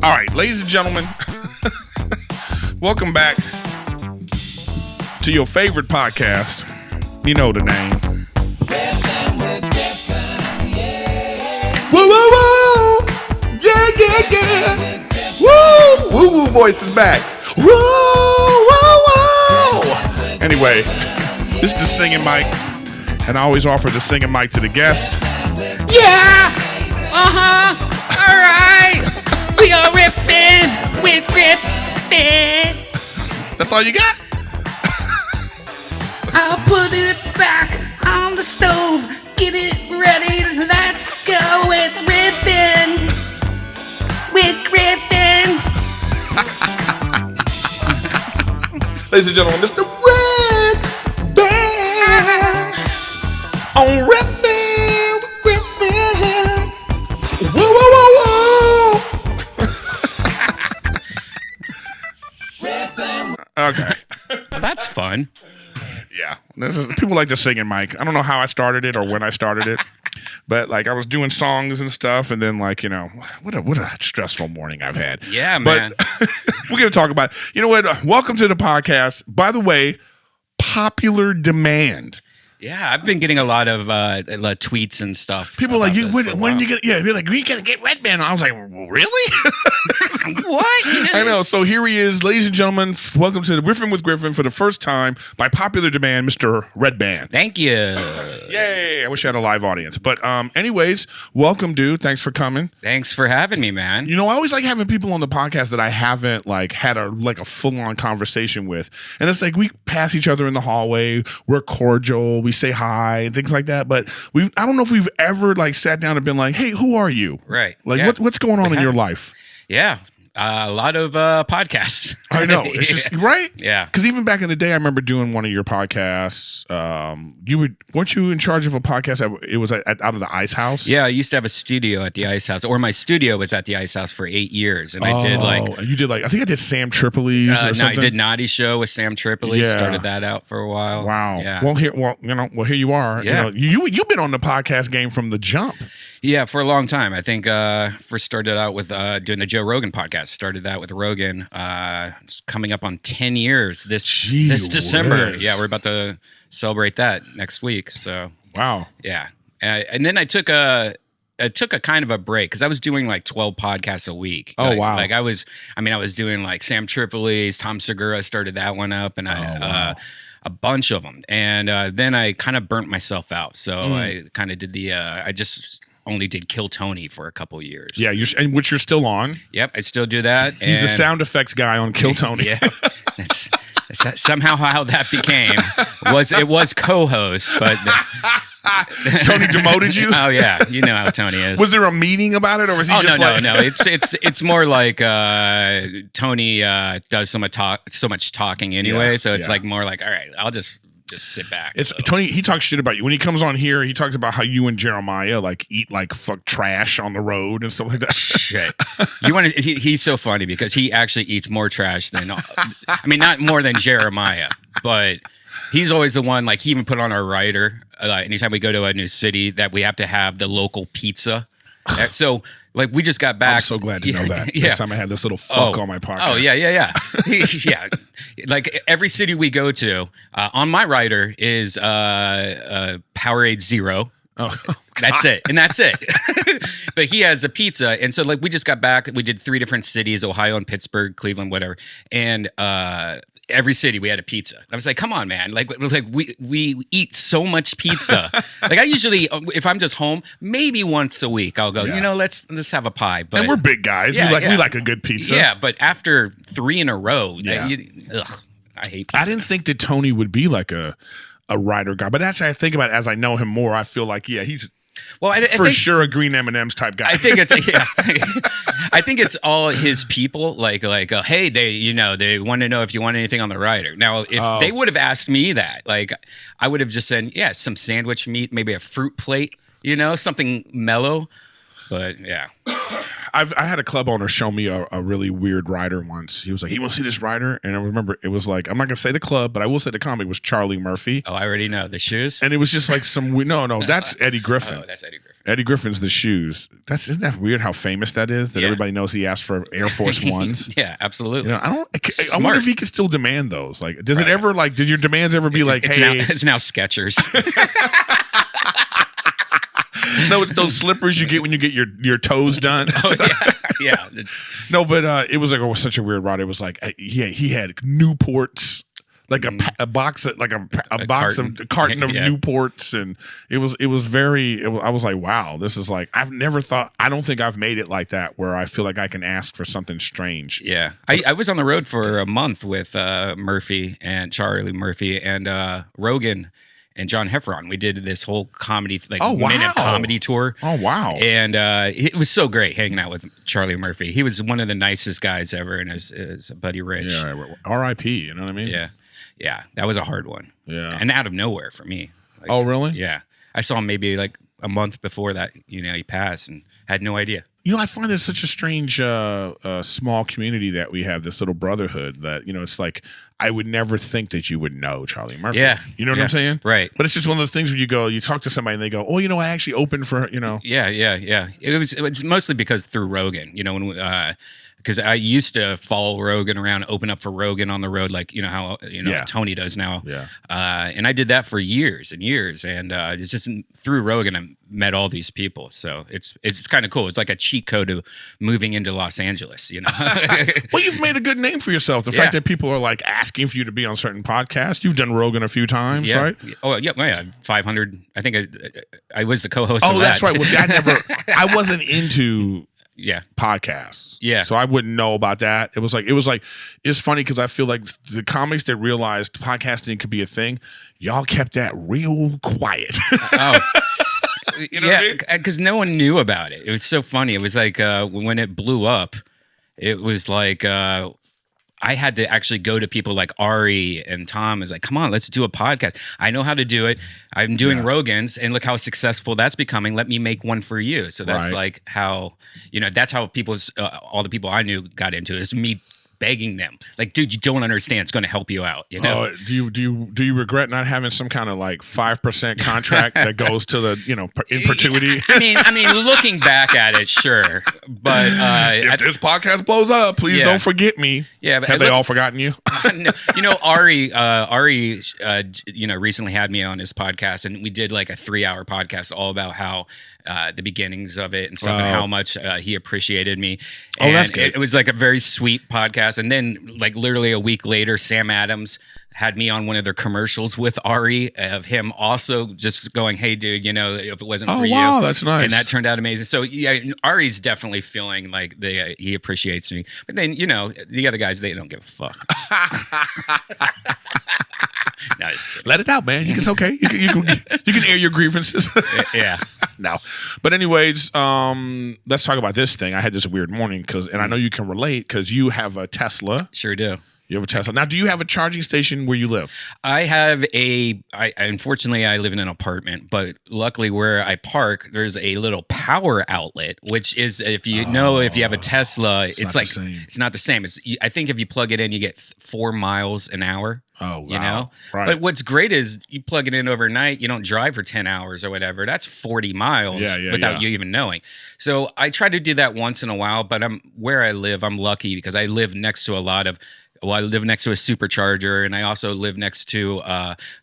All right, ladies and gentlemen, welcome back to your favorite podcast. You know the name. Woo, woo, woo! Yeah, yeah, yeah! Woo! Woo, woo voice is back. Woo, woo, woo! Anyway, this is the singing mic, and I always offer the singing mic to the guest. Yeah! All right! We are riffing with Griffin. That's all you got? I'll put it back on the stove. Get it ready. Let's go. It's riffing with Griffin. Ladies and gentlemen, Mr. Redban on Riffin with Griffin. Whoa, whoa, whoa, whoa. Okay. Well, that's fun. Yeah. People like to sing in mic. I don't know how I started it or when I started it. But like I was doing songs and stuff, and then like, you know, what a stressful morning I've had. Yeah, man. But we're gonna talk about, you know what? Welcome to the podcast. By the way, popular demand. Yeah, I've been getting a lot of tweets and stuff. People are like, when you get, yeah, you're like, we gotta get Redban. I was like, well, really? What? I know. So here he is, ladies and gentlemen. Welcome to the Riffin with Griffin for the first time by popular demand, Mr. Redban. Thank you. Yay! I wish I had a live audience. But anyways, welcome, dude. Thanks for coming. Thanks for having me, man. You know, I always like having people on the podcast that I haven't like had a full-on conversation with. And it's like we pass each other in the hallway, we're cordial, we say hi and things like that. But I don't know if we've ever like sat down and been like, hey, who are you? Right. Like Yeah. what's going on in your life? Yeah. A lot of podcasts. I know. It's just right. Yeah. Because even back in the day, I remember doing one of your podcasts. Weren't you in charge of a podcast? It was out of the Ice House. Yeah, I used to have a studio at the Ice House, or my studio was at the Ice House for 8 years, and I did you did I think I did Sam Tripoli's or no, something. I did Naughty Show with Sam Tripoli. Yeah. Started that out for a while. Wow. Yeah. Well, here you are. Yeah. You know, you've been on the podcast game from the jump. Yeah, for a long time. I think first started out with doing the Joe Rogan podcast. Started that with Rogan. It's coming up on 10 years this December. Yeah, we're about to celebrate that next week. So wow. Yeah, and then I took a kind of a break because I was doing like 12 podcasts a week. Oh, wow. Like I was doing like Sam Tripoli's, Tom Segura started that one up, and a bunch of them. And then I kind of burnt myself out. So I kind of did I just only did Kill Tony for a couple years. Yeah, which you're still on. Yep, I still do that. He's the sound effects guy on Kill Tony. Yeah, that's somehow how that became. It was co-host, but Tony demoted you. Oh yeah, you know how Tony is. Was there a meeting about it, or was he just no? It's more like Tony does so much talking anyway, so it's like more like, all right, I'll just sit back. Tony. He talks shit about you when he comes on here. He talks about how you and Jeremiah like eat like fuck trash on the road and stuff like that. Shit. He's so funny because he actually eats more trash than not more than Jeremiah, but he's always the one. Like he even put on our rider anytime we go to a new city that we have to have the local pizza. So like we just got back. I'm so glad to know that. Yeah. Next time I had this little fuck on my podcast. Oh yeah. Yeah. Like every city we go to, on my rider is Powerade Zero. Oh, that's it. But he has a pizza. And so like we just got back. We did 3 different cities, Ohio and Pittsburgh, Cleveland, whatever. And every city we had a pizza. I was like, come on, man. Like we eat so much pizza. Like I usually, if I'm just home, maybe once a week I'll go, let's have a pie. But, and we're big guys. Yeah, we like a good pizza. Yeah, but after 3 in a row, I hate pizza. I didn't think that Tony would be like a writer guy, but actually I think about it as I know him more, I feel like, he's I think, sure a green M&M's type guy. I think it's I think it's all his people. Like, hey, they want to know if you want anything on the rider. Now, if they would have asked me that, like, I would have just said, some sandwich meat, maybe a fruit plate, something mellow. But yeah. I had a club owner show me a really weird rider once. He was like, "You want to see this rider?" And I remember it was like, I'm not gonna say the club, but I will say the comic was Charlie Murphy. Oh, I already know the shoes. And it was just like some no, that's Eddie Griffin. Oh, that's Eddie Griffin. Eddie Griffin's the shoes. Isn't that weird how famous that is? That everybody knows he asked for Air Force Ones. Yeah, absolutely. You know, I wonder if he can still demand those. Like, does it ever like? Did your demands ever be like, it's hey? it's now Skechers. No, it's those slippers you get when you get your toes done. Oh yeah. No, but it was like such a weird ride. It was like he had Newports, like a box of like a carton of Newports, and it was very. I was like, wow, this is like I've never thought. I don't think I've made it like that where I feel like I can ask for something strange. Yeah, I was on the road for a month with Murphy and Charlie Murphy and Rogan. And John Heffron, we did this whole comedy, minute comedy tour. Oh, wow. And it was so great hanging out with Charlie Murphy. He was one of the nicest guys ever, and his buddy Rich. Yeah, R.I.P., you know what I mean? Yeah. Yeah, that was a hard one. Yeah. And out of nowhere for me. Like, oh, really? Yeah. I saw him maybe like a month before that, he passed and had no idea. You know, I find this such a strange small community that we have, this little brotherhood that, it's like, I would never think that you would know Charlie Murphy. Yeah. You know what I'm saying? Right. But it's just one of those things where you talk to somebody and they go, oh, I actually opened for, Yeah. It's mostly because through Rogan, when because I used to follow Rogan around, open up for Rogan on the road, like how Tony does now. Yeah. And I did that for years and years, and it's just through Rogan I met all these people. So it's kind of cool. It's like a cheat code of moving into Los Angeles. Well, you've made a good name for yourself. The fact that people are like asking for you to be on certain podcasts. You've done Rogan a few times, right? Oh yeah, 500. I think I was the co-host. Oh, of that's that. right. Well, see, I wasn't into. Yeah, podcasts. Yeah, so I wouldn't know about that. It was like it's funny because I feel like the comics that realized podcasting could be a thing, y'all kept that real quiet. Oh, yeah, because no one knew about it. It was so funny. It was like when it blew up, it was like I had to actually go to people like Ari and Tom. Is like, come on, let's do a podcast. I know how to do it. I'm doing Rogan's, and look how successful that's becoming. Let me make one for you. So that's like how that's how all the people I knew got into it, is me begging them, like, dude, you don't understand. It's going to help you out. Do you regret not having some kind of like 5% contract that goes to the in perpetuity? I mean, looking back at it, sure, but if this podcast blows up, please don't forget me. Yeah, but have they all forgotten you? No, Ari, recently had me on his podcast, and we did like a 3-hour podcast all about how the beginnings of it and stuff, and how much he appreciated me. And that's good. It was like a very sweet podcast. And then, like literally a week later, Sam Adams had me on one of their commercials with Ari, of him also just going, "Hey, dude, if it wasn't for you," wow, that's nice, and that turned out amazing. So yeah, Ari's definitely feeling like he appreciates me. But then the other guys, they don't give a fuck. No, let it out, man. It's okay. You can air your grievances. Yeah. No, but anyways, let's talk about this thing. I had this weird morning and I know you can relate because you have a Tesla. Sure do. You have a Tesla. Now, do you have a charging station where you live? I have unfortunately, I live in an apartment, but luckily where I park, there's a little power outlet, which is, if you have a Tesla, it's like, it's not the same. I think if you plug it in, you get 4 miles an hour. Oh, wow. Right. But what's great is you plug it in overnight, you don't drive for 10 hours or whatever. That's 40 miles without you even knowing. So I try to do that once in a while, but where I live, I'm lucky because I live next to I live next to a supercharger, and I also live next to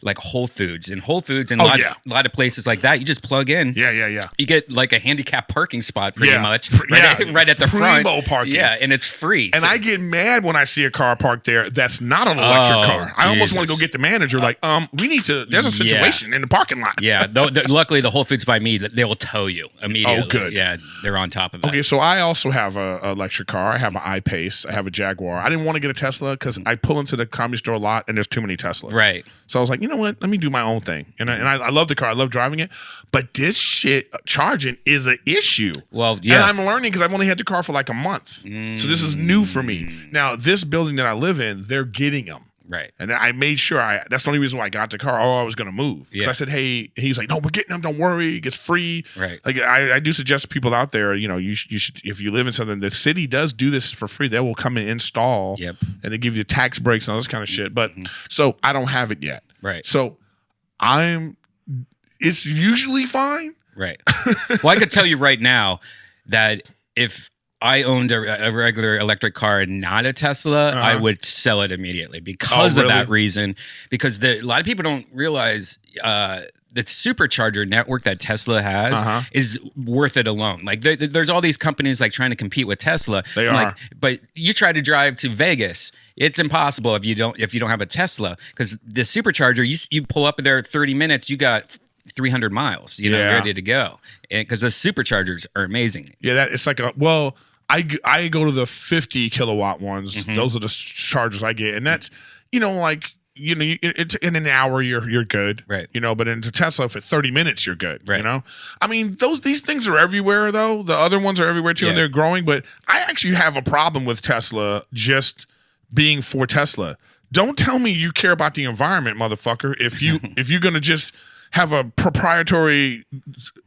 like Whole Foods. And Whole Foods and a lot of places like that, you just plug in. Yeah. You get like a handicapped parking spot pretty much right at the front. Primo parking. Yeah, and it's free. And I get mad when I see a car parked there that's not an electric car. I almost want to go get the manager like, we need to, there's a situation in the parking lot. Yeah, luckily the Whole Foods by me, they will tow you immediately. Oh, good. Yeah, they're on top of that. Okay, so I also have an electric car. I have an I-Pace. I have a Jaguar. I didn't want to get a Tesla because I pull into the comedy store a lot and there's too many Teslas. Right. So I was like, you know what? Let me do my own thing. And I love the car. I love driving it. But this shit, charging is an issue. Well, yeah. And I'm learning because I've only had the car for like a month. So this is new for me. Now, this building that I live in, they're getting them. Right. And I made sure that's the only reason why I got the car. I was going to move. So I said, hey, he's like, no, we're getting them. Don't worry. It gets free. Right. Like I do suggest to people out there, you should, if you live in something, the city does do this for free. They will come and install and they give you tax breaks and all this kind of shit. But so I don't have it yet. Right. So it's usually fine. Right. Well, I could tell you right now that if I owned a regular electric car and not a Tesla, I would sell it immediately because of that reason. Because a lot of people don't realize the supercharger network that Tesla has is worth it alone. Like there's all these companies like trying to compete with Tesla. They are. Like, but you try to drive to Vegas, it's impossible if you don't have a Tesla, because the supercharger, you pull up there 30 minutes, you got 300 miles, ready to go. Because the superchargers are amazing. Yeah, it's like I go to the 50 kilowatt ones. Those are the chargers I get, and that's it's in an hour you're good, right? But into Tesla for 30 minutes you're good, right? I mean these things are everywhere though. The other ones are everywhere too, and they're growing. But I actually have a problem with Tesla just being for Tesla. Don't tell me you care about the environment, motherfucker. If you're gonna just have a proprietary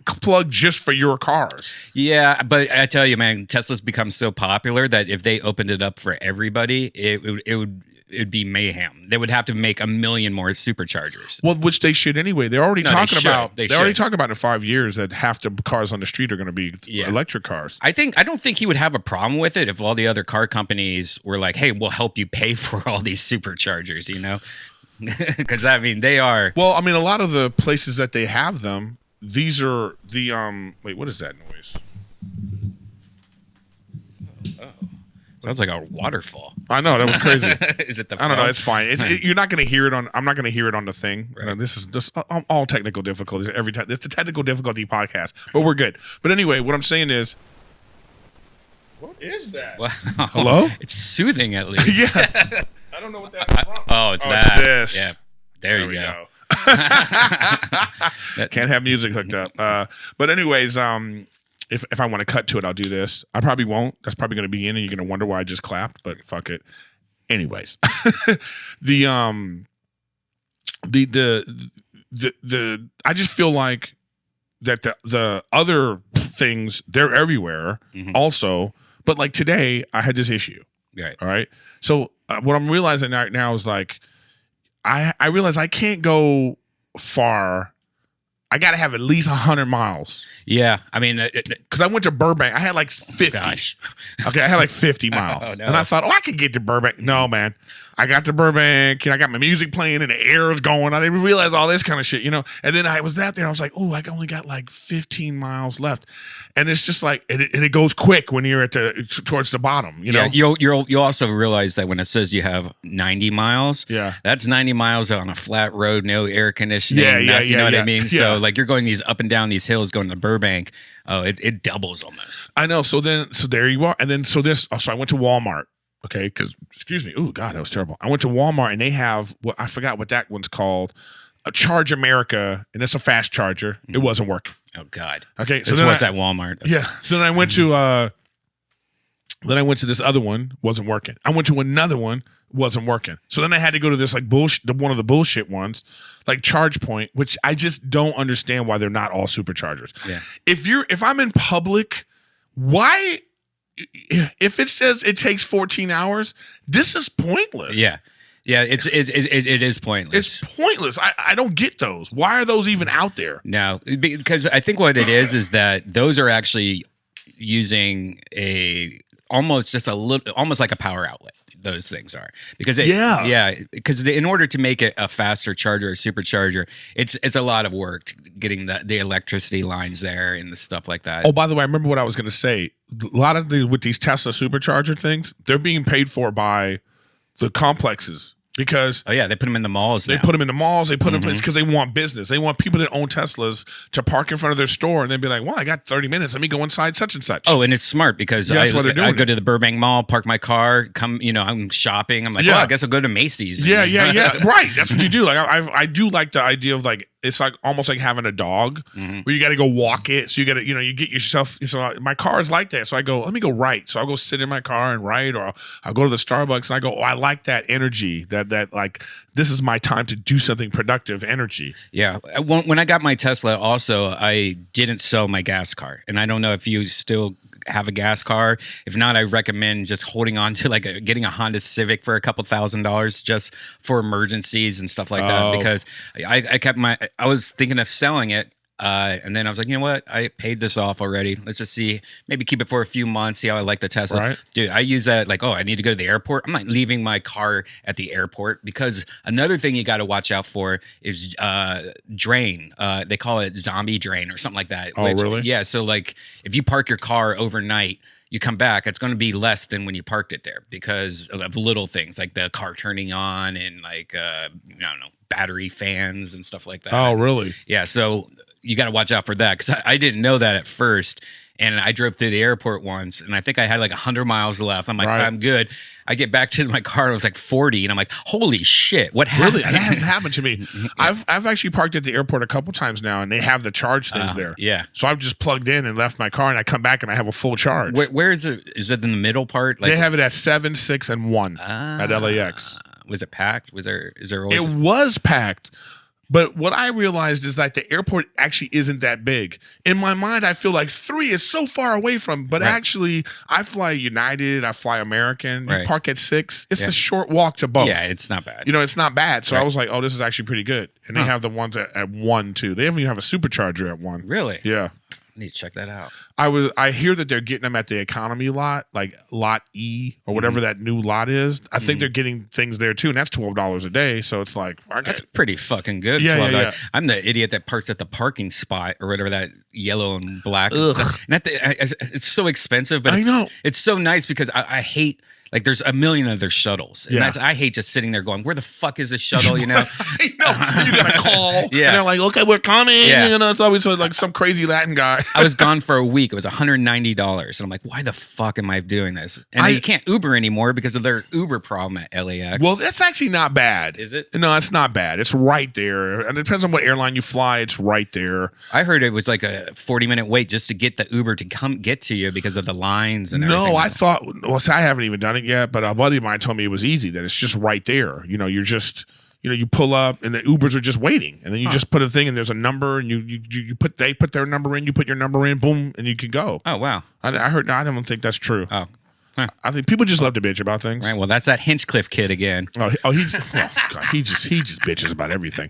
plug just for your cars. Yeah, but I tell you, man, Tesla's become so popular that if they opened it up for everybody, it'd be mayhem. They would have to make 1 million more superchargers. Well, which they should anyway. They're already talking about. They're already talking about in 5 years that half the cars on the street are going to be electric cars. I don't think he would have a problem with it if all the other car companies were like, "Hey, we'll help you pay for all these superchargers," Because they are. Well, I mean, a lot of the places that they have them, these are the Wait, what is that noise? Oh, sounds like a waterfall. I know, that was crazy. Is it the? I don't know. It's fine. You're not going to hear it on. I'm not going to hear it on the thing. Right. This is just all technical difficulties every time. It's a technical difficulty podcast, but we're good. But anyway, what I'm saying is, what is that? Wow. Hello? It's soothing, at least. Yeah. I don't know what that's from. It's that. It's this. Yeah. There you go. Can't have music hooked up. But anyways, if I want to cut to it, I'll do this. I probably won't. That's probably going to be in, and you're going to wonder why I just clapped. But fuck it. Anyways, the I just feel like that the other things, they're everywhere also. But like today, I had this issue. Right. All right. So what I'm realizing right now is like, I realize I can't go far. I got to have at least 100 miles. Yeah. I mean, because I went to Burbank. I had like 50. Gosh. Okay. I had like 50 miles. Oh, no. And I thought, I could get to Burbank. No, man. I got to Burbank and I got my music playing and the air was going. I didn't realize all this kind of shit, And then I was out there and I was like, I only got like 15 miles left. And it's just like, and it goes quick when you're towards the bottom, Yeah, you'll also realize that when it says you have 90 miles, that's 90 miles on a flat road, no air conditioning. You know what I mean? So like you're going up and down these hills going to Burbank. Oh, it doubles almost. I know. So there you are. And then so I went to Walmart. Okay, because excuse me. Oh God, that was terrible. I went to Walmart and they have I forgot what that one's called, a Charge America, and it's a fast charger. It wasn't working. Oh God. Okay, so then what's at Walmart? Yeah. So then I went to this other one, wasn't working. I went to another one, wasn't working. So then I had to go to this like bullshit, one of the bullshit ones, like Charge Point, which I just don't understand why they're not all superchargers. Yeah. If I'm in public, why? If it says it takes 14 hours, this is pointless. Yeah. Yeah, it is pointless. It's pointless. I don't get those. Why are those even out there? No, because I think what it is that those are actually using almost like a power outlet. Those things are because in order to make it a faster charger or supercharger, it's a lot of work getting the electricity lines there and the stuff like that. Oh, by the way, I remember what I was going to say. A lot of with these Tesla supercharger things, they're being paid for by the complexes. Because they put them in the malls. They put them in the malls. They put them because they want business. They want people that own Teslas to park in front of their store and then be like, "Well, I got 30 minutes. Let me go inside such and such." Oh, and it's smart because I go to the Burbank Mall, park my car, come. I'm shopping. I'm like, I guess I'll go to Macy's. Yeah. Right. That's what you do. Like I do like the idea of like it's like almost like having a dog where you got to go walk it. So you got to, you get yourself. So my car is like that. So I go, let me go write. So I'll go sit in my car and write, or I'll go to the Starbucks and I go, I like that energy. That like this is my time to do something productive. Energy. Yeah. When I got my Tesla, also I didn't sell my gas car, and I don't know if you still have a gas car. If not, I recommend just holding on to getting a Honda Civic for a couple $1,000s just for emergencies and stuff like that. Because I was thinking of selling it. And then I was like, you know what? I paid this off already. Let's just see, maybe keep it for a few months, see how I like the Tesla. Right. Dude, I use that I need to go to the airport. I'm not leaving my car at the airport, because another thing you got to watch out for is drain. They call it zombie drain or something like that. Oh, really? Yeah. So if you park your car overnight, you come back, it's going to be less than when you parked it there because of little things like the car turning on and I don't know, battery fans and stuff like that. Oh, really? Yeah. So you got to watch out for that, because I didn't know that at first. And I drove through the airport once, and I think I had 100 miles left. I'm like, Right. I'm good. I get back to my car, and it was 40, and I'm like, holy shit, what happened? Really? That hasn't happened to me. I've actually parked at the airport a couple times now, and they have the charge things there. Yeah. So I've just plugged in and left my car, and I come back and I have a full charge. Where is it? Is it in the middle part? They have it at 7, 6, and 1 at LAX. Was it packed? Is there always It was packed. But what I realized is that the airport actually isn't that big. In my mind, I feel like 3 is so far away from, but Right. actually, I fly United, I fly American. You Right. park at 6. It's Yeah. a short walk to both. Yeah, it's not bad. It's not bad. So I Right. was like, oh, this is actually pretty good. And they have the ones at 1 too. They even have a supercharger at 1. Really? Yeah. I need to check that out. I hear that they're getting them at the economy lot, like lot E or whatever that new lot is. I think they're getting things there too, and that's $12 a day. So it's like That's pretty fucking good. Yeah, $12. yeah. I'm the idiot that parks at the parking spot or whatever, that yellow and black. Ugh. It's so expensive, but I know. it's so nice because I hate. There's a million of their shuttles. And Yeah. I hate just sitting there going, where the fuck is this shuttle, you know? I know. You gotta call. Yeah. And they're like, okay, we're coming. Yeah. It's always like some crazy Latin guy. I was gone for a week. It was $190. And I'm like, why the fuck am I doing this? And you can't Uber anymore because of their Uber problem at LAX. Well, that's actually not bad. Is it? No, it's not bad. It's right there. And it depends on what airline you fly. It's right there. I heard it was like a 40-minute wait just to get the Uber to come get to you because of the lines and everything. No, I thought, see, I haven't even done it yet, but a buddy of mine told me it was easy, that it's just right there. You're just, you pull up and the Ubers are just waiting. And then you just put a thing and there's a number and they put their number in, you put your number in, boom, and you can go. Oh, wow. I don't think that's true. Oh. Huh. I think people just love to bitch about things. Right. Well, that's that Hinchcliffe kid again. God, he just bitches about everything.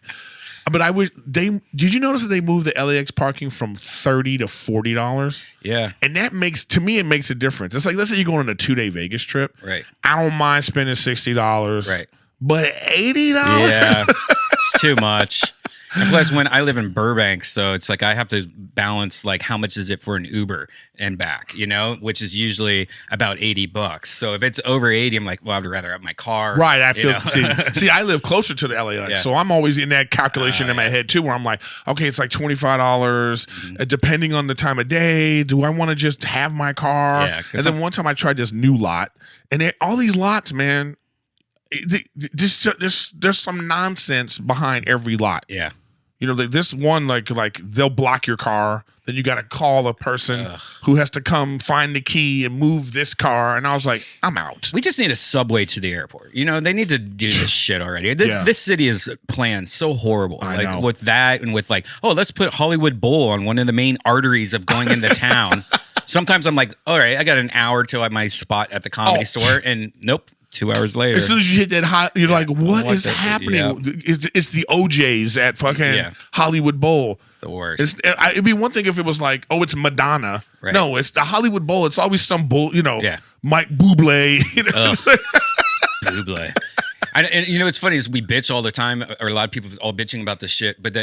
But did you notice that they moved the LAX parking from $30 to $40? Yeah. And that makes a difference. It's like, let's say you're going on a 2-day Vegas trip. Right. I don't mind spending $60. Right. But $80? Yeah. It's too much. And plus, when I live in Burbank, so it's like I have to balance how much is it for an Uber and back, which is usually about $80. So if it's over 80, I'm like, well, I'd rather have my car. Right. I feel. See, I live closer to the LAX, Yeah. so I'm always in that calculation in my head too, where I'm like, okay, it's like $25, depending on the time of day. Do I want to just have my car? Yeah, and then one time I tried this new lot, and all these lots, man. There's some nonsense behind every lot. Yeah. This one, like they'll block your car. Then you got to call a person who has to come find the key and move this car. And I was like, I'm out. We just need a subway to the airport. They need to do this shit already. This city is planned so horrible. I know. With that and with let's put Hollywood Bowl on one of the main arteries of going into town. Sometimes I'm like, all right, I got an hour till I have my spot at the comedy store. And nope. 2 hours later. As soon as you hit that high, you're like, what is happening? Yeah. It's the OJs at fucking Hollywood Bowl. It's the worst. It'd be one thing if it was like, oh, it's Madonna. Right. No, it's the Hollywood Bowl. It's always some bull, Mike Bublé. Bublé. And it's funny is we bitch all the time, or a lot of people all bitching about this shit. But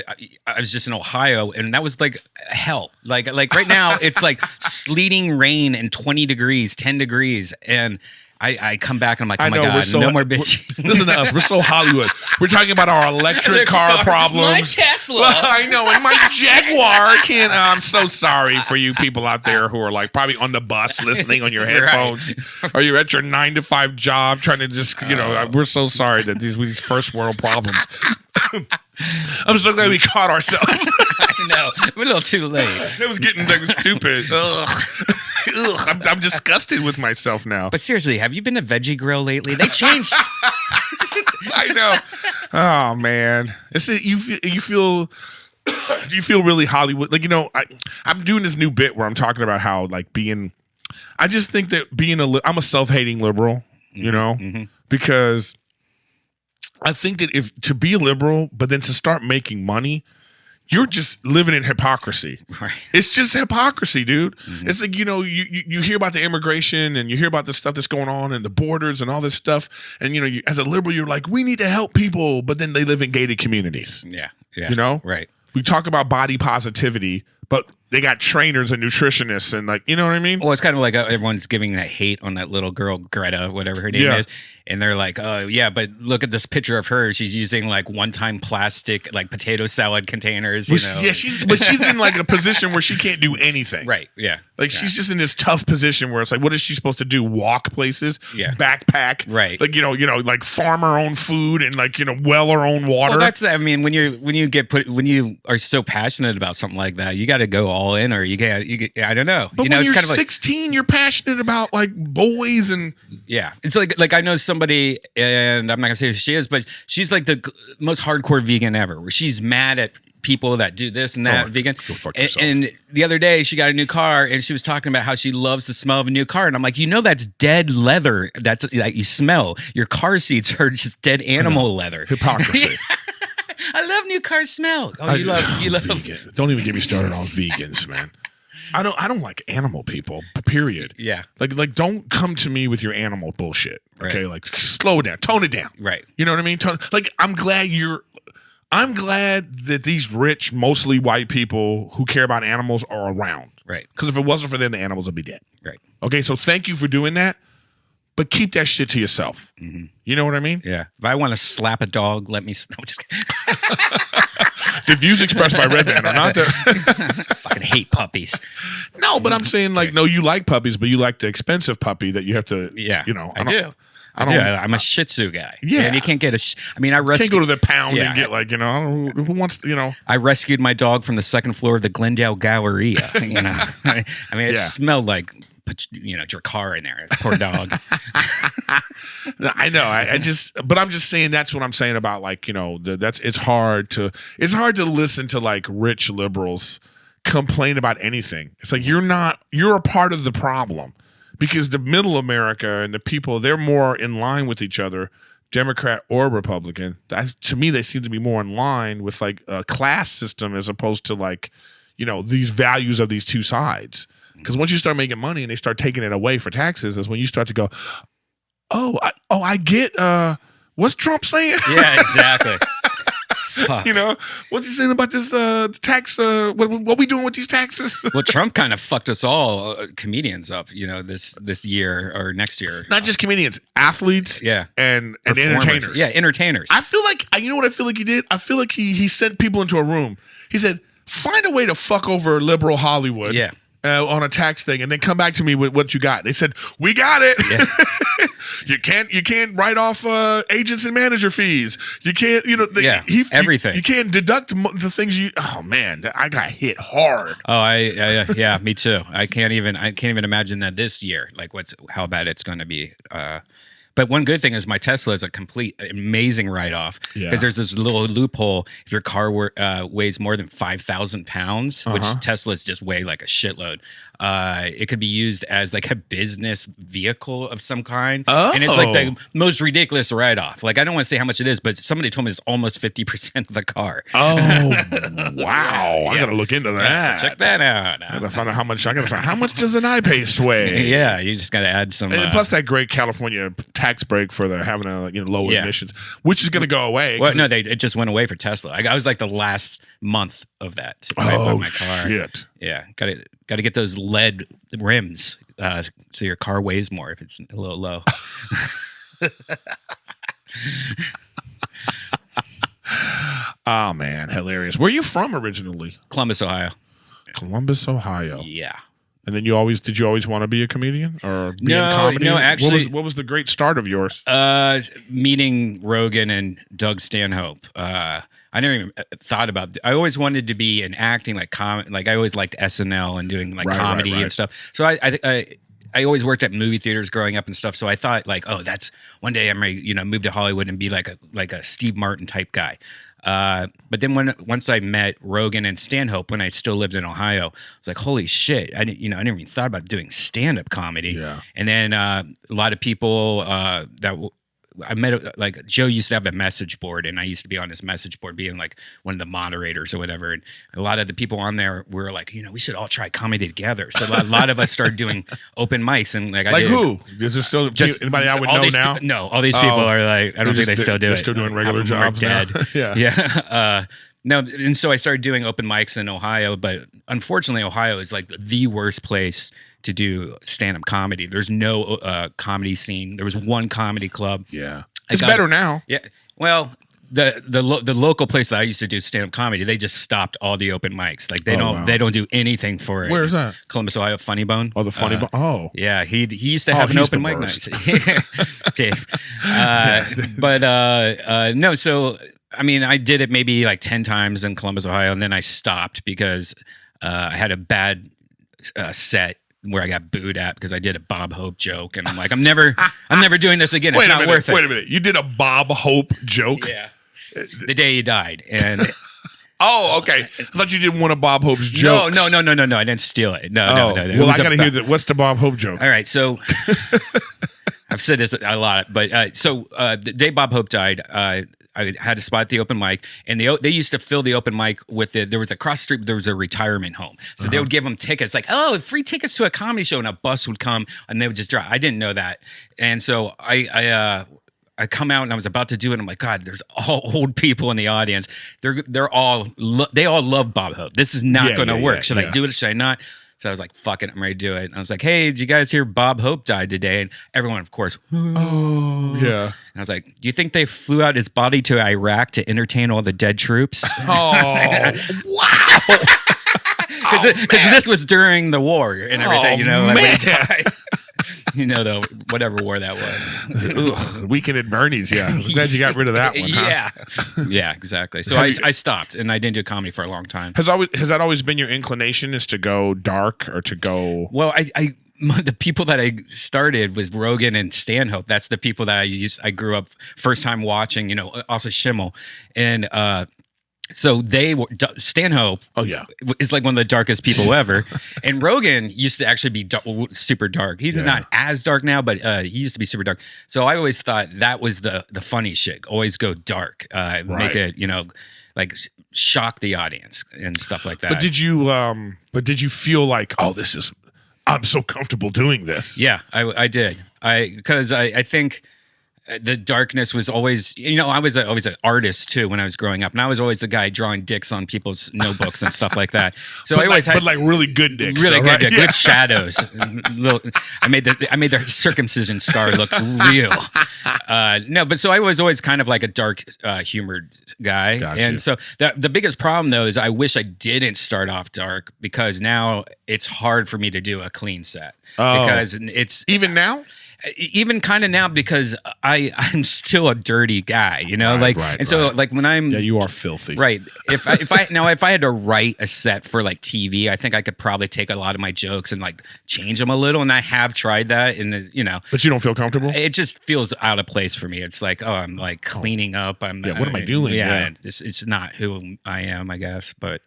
I was just in Ohio, and that was like hell. Like right now, it's like sleeting rain and 20 degrees, 10 degrees, and I come back and I'm like, oh my God, no more bitching. Listen to us. We're so Hollywood. We're talking about our electric car problems. My Tesla. Well, I know. And my Jaguar can't. I'm so sorry for you people out there who are probably on the bus listening on your headphones. Right. Or you're at your 9-to-5 job trying to just, we're so sorry that these first world problems. I'm so glad we caught ourselves. I know. We're a little too late. It was getting like stupid. Ugh. Ugh. I'm disgusted with myself now. But seriously, have you been to Veggie Grill lately? They changed. I know. Oh man, you feel. Do you feel really Hollywood? Like, I'm doing this new bit where I'm talking about how like being. I just think that I'm a self-hating liberal, because I think that if to be a liberal, but then to start making money, you're just living in hypocrisy. Right. It's just hypocrisy, dude. It's like, you hear about the immigration and you hear about the stuff that's going on and the borders and all this stuff. And, as a liberal, you're like, we need to help people. But then they live in gated communities. Yeah. Yeah. Right. We talk about body positivity, but they got trainers and nutritionists and like, you know what I mean? Well, it's kind of like everyone's giving that hate on that little girl, Greta, whatever her name is. And they're like, oh, yeah, but look at this picture of her. She's using like one-time plastic, like potato salad containers. Yeah, she's in like a position where she can't do anything. Right, yeah. Like she's just in this tough position where it's like, what is she supposed to do? Walk places? Yeah. Backpack? Right. Like, like farm her own food and like, well her own water. Well, when you are so passionate about something like that, you got to go all in or you get, I don't know. But when you're 16, you're passionate about like boys and. Yeah. It's like I know somebody, and I'm not gonna say who she is, but she's like the most hardcore vegan ever, where she's mad at people that do this and that vegan. Go fuck yourself. And the other day she got a new car and she was talking about how she loves the smell of a new car. And I'm like, that's dead leather. That's like you smell. Your car seats are just dead animal leather. Hypocrisy. I love new car smell. Oh, you love vegan. Don't even get me started on vegans, man. I don't like animal people, period. Yeah. Like don't come to me with your animal bullshit. Okay? Right. Like slow it down, tone it down. Right. You know what I mean? I'm glad that these rich, mostly white people who care about animals are around. Right. Because if it wasn't for them, the animals would be dead. Right. Okay, so thank you for doing that, but keep that shit to yourself. Mm-hmm. You know what I mean? Yeah. If I want to slap a dog, let me. No, just the views expressed by Redban are not there. Fucking hate puppies. No, but I'm saying like, no, you like puppies, but you like the expensive puppy that you have to. Yeah. I do. I'm a Shih Tzu guy. Yeah, and you can't get I rescued. Can't go to the pound and get like who wants I rescued my dog from the second floor of the Glendale Galleria. It smelled like Drakkar in there. Poor dog. I know. But I'm just saying that's what I'm saying about like it's hard to listen to like rich liberals complain about anything. It's like you're a part of the problem. Because the middle America and the people, they're more in line with each other, Democrat or Republican. To me, they seem to be more in line with like a class system as opposed to like, these values of these two sides. Because once you start making money and they start taking it away for taxes, is when you start to go, I get, what's Trump saying? Yeah, exactly. What's he saying about this tax? What we doing with these taxes? Well, Trump kind of fucked us all, comedians up, this year or next year. Not just comedians, athletes, and entertainers. Yeah, entertainers. I feel like what I feel like he did. I feel like he sent people into a room. He said, "Find a way to fuck over liberal Hollywood." Yeah. On a tax thing, and then come back to me with what you got. They said, "We got it." Yeah. You can't write off agents and manager fees. You can't, everything. You can't deduct the things you. Oh man, I got hit hard. Oh, yeah, me too. I can't even imagine that this year. Like how bad it's going to be. But one good thing is my Tesla is a complete amazing write-off because there's this little loophole. If your car weighs more than 5,000 pounds, which Teslas just weigh like a shitload, it could be used as like a business vehicle of some kind. Oh. And it's like the most ridiculous write-off. Like I don't want to say how much it is, but somebody told me it's almost 50% of the car. Oh, wow. I got to look into that. Yeah, so check that out. I got to find out how much does an iPace weigh? Yeah, you just got to add some. And plus that great California tax break for having a low emissions, which is going to go away. Well, no, it just went away for Tesla. I was like the last month of that to buy my car. Shit. Yeah, got to get those lead rims so your car weighs more if it's a little low. Oh man, hilarious. Where are you from originally? Columbus, Ohio. Columbus, Ohio. Yeah. And then did you always want to be a comedian or be in comedy? No, actually. What was the great start of yours? Meeting Rogan and Doug Stanhope. I never even thought about. I always wanted to be in acting, like like I always liked SNL and doing like comedy and stuff. So I always worked at movie theaters growing up and stuff. So I thought like, oh, that's one day I'm ready, move to Hollywood and be like a Steve Martin type guy. But then once I met Rogan and Stanhope when I still lived in Ohio, I was like, holy shit! I never even thought about doing stand-up comedy. Yeah. And then a lot of people I met, like Joe used to have a message board, and I used to be on his message board, being like one of the moderators or whatever. And a lot of the people on there were like, we should all try comedy together. So a lot of us started doing open mics, and like who? Is there still anybody I would know now? No, all these people are like, I don't think they still do it. They're still doing regular jobs now. Dead. Yeah. No, and so I started doing open mics in Ohio, but unfortunately, Ohio is like the worst place to do stand-up comedy. There's no comedy scene. There was one comedy club. Yeah, it's better now. Yeah, well, the local place that I used to do stand-up comedy, they just stopped all the open mics. Like they don't do anything for it. Where's that? Columbus, Ohio. Funny Bone. Oh, the Funny Bone. Oh, yeah. He used to have an open mic night. Dave. No. So I mean, I did it maybe like 10 times in Columbus, Ohio, and then I stopped because I had a bad set where I got booed at because I did a Bob Hope joke, and I'm like, I'm never doing this again. It's not worth it. Wait a minute, you did a Bob Hope joke? Yeah, the day he died, and oh, okay. I thought you did one of Bob Hope's jokes. No. I didn't steal it. No. Well, I got to hear that. What's the Bob Hope joke? All right, so I've said this a lot, but the day Bob Hope died, I had a spot at the open mic, and they used to fill the open mic with there was across the street, there was a retirement home. So they would give them tickets, like, oh, free tickets to a comedy show, and a bus would come, and they would just drive. I didn't know that. And so I come out, and I was about to do it, and I'm like, God, there's all old people in the audience. They all love Bob Hope. This is not going to work. Should I do it? Should I not? So I was like, fuck it, I'm ready to do it. And I was like, hey, did you guys hear Bob Hope died today? And everyone, of course, oh, yeah. And I was like, do you think they flew out his body to Iraq to entertain all the dead troops? Oh, wow. Because this was during the war and everything, man. The whatever war that was. Weekend at Bernie's, yeah. I'm glad you got rid of that one, huh? Yeah, exactly. So I stopped, and I didn't do comedy for a long time. Has that always been your inclination, is to go dark or to go? Well, the people that I started was Rogan and Stanhope. That's the people that I grew up first time watching, also Schimmel. And so Stanhope is like one of the darkest people ever. And Rogan used to actually be super dark. He's not as dark now, but he used to be super dark. So I always thought that was the funny shit. Always go dark. Make it, like shock the audience and stuff like that. But did you feel like, oh, I'm so comfortable doing this? Yeah, I did. Because I think the darkness was always, I was always an artist too when I was growing up, and I was always the guy drawing dicks on people's notebooks and stuff like that. So I always had really good dicks, really though, good, good shadows. I made the circumcision scar look real. No, but so I was always kind of like a dark, humored guy, and so the biggest problem though is I wish I didn't start off dark, because now it's hard for me to do a clean set because it's even now. Even kind of now, because I'm still a dirty guy, So like when I'm you are filthy, right? If I had to write a set for like TV, I think I could probably take a lot of my jokes and like change them a little, and I have tried that, and But you don't feel comfortable? It just feels out of place for me. It's like, oh, I'm like cleaning up. What am I doing? Yeah, it's not who I am, I guess. But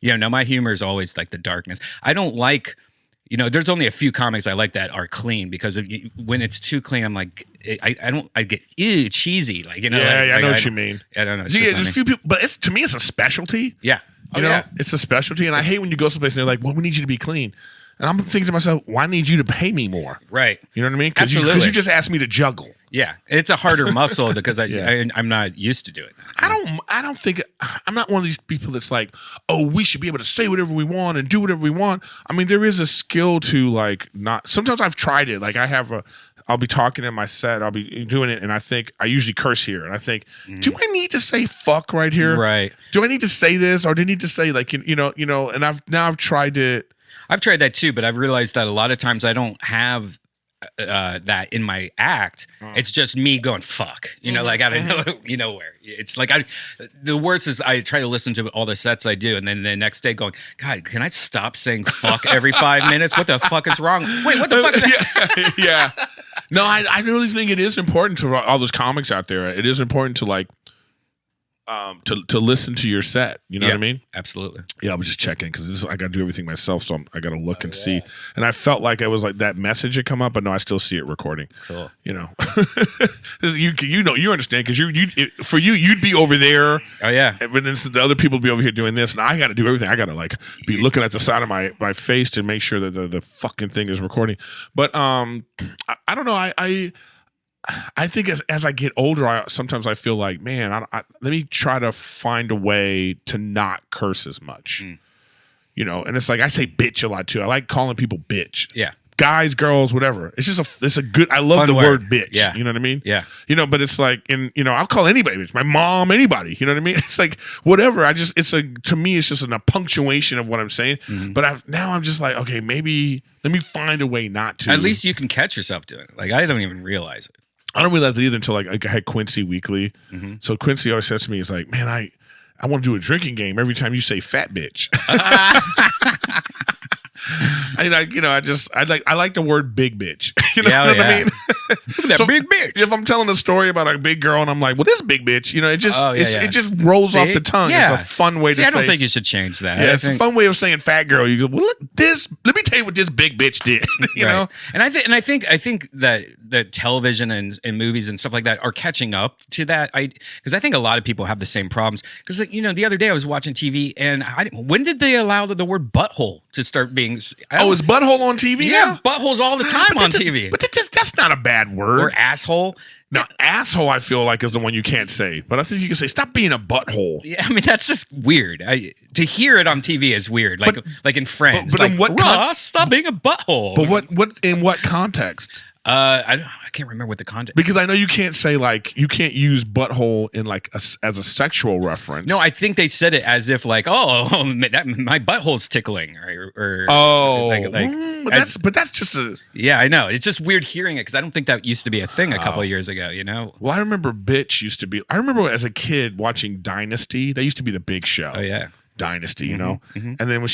no, my humor is always like the darkness. I don't like. There's only a few comics I like that are clean, because when it's too clean, I'm like, I get cheesy, like I know what you mean. I don't know. There's a few people, but to me, it's a specialty. Yeah, it's a specialty, and I hate when you go someplace and they're like, "Well, we need you to be clean," and I'm thinking to myself, "Why I need you to pay me more?" Right. You know what I mean? Absolutely. Because you just asked me to juggle. Yeah, it's a harder muscle because I'm not used to doing that. I don't think I'm not one of these people that's like, oh, we should be able to say whatever we want and do whatever we want. I mean, there is a skill to like not. Sometimes I've tried it. Like I'll be talking in my set. I'll be doing it, and I think I usually curse here, and I think, do I need to say fuck right here? Right. Do I need to say this, or do I need to say like And I've tried it. I've tried that too, but I've realized that a lot of times I don't have that in my act. It's just me going fuck, like out of nowhere. It's like the worst is I try to listen to all the sets I do, and then the next day going, God, can I stop saying fuck every 5 minutes? What the fuck is wrong? Wait, what the fuck? Is that? Yeah. No, I really think it is important to all those comics out there. It is important to like to listen to your set. You know what I mean? Absolutely. Yeah, I was just checking because I got to do everything myself, so I got to look and see. And I felt like it was like that message had come up, but no, I still see it recording. Cool. You understand because for you'd be over there. Oh yeah. But then the other people would be over here doing this, and I got to do everything. I got to like be looking at the side of my face to make sure that the fucking thing is recording. But I don't know. I think as I get older, sometimes I feel like, man, let me try to find a way to not curse as much. And it's like I say bitch a lot too. I like calling people bitch. Yeah. Guys, girls, whatever. It's just it's a good. I love Fun the word bitch. Yeah. You know what I mean? Yeah. But it's like, I'll call anybody bitch. My mom, anybody. You know what I mean? It's like whatever. To me, it's just a punctuation of what I'm saying. Mm-hmm. But now I'm just like, okay, maybe let me find a way not to. At least you can catch yourself doing it. Like I don't even realize it. I don't realize it either until like I had Quincy weekly. Mm-hmm. So Quincy always says to me, he's like, man, I want to do a drinking game every time you say fat bitch. I like the word big bitch. What I mean? Look at that big bitch. If I'm telling a story about a big girl and I'm like, well, this big bitch, it just rolls off the tongue. Yeah. It's a fun way to say. I don't think you should change that. Yeah, it's a fun way of saying fat girl. You go, well, look, let me tell you what this big bitch did. you know? And I think that television and movies and stuff like that are catching up to that. Because I think a lot of people have the same problems. Because the other day I was watching TV and when did they allow the word butthole to start being? Is butthole on TV? Yeah, butthole's all the time on TV. But that's not a bad word. Or asshole. Now, asshole, I feel like is the one you can't say. But I think you can say, stop being a butthole. Yeah, I mean, that's just weird. To hear it on TV is weird. Like in Friends. But in what Ross, stop being a butthole. But in what context? I can't remember what the context. Because I know you can't say you can't use butthole in as a sexual reference. No, I think they said it as if my butthole's tickling, or but that's just a I know it's just weird hearing it because I don't think that used to be a thing a couple of years ago. Well, I remember bitch used to be. I remember as a kid watching Dynasty. That used to be the big show. Oh yeah. Dynasty, and then when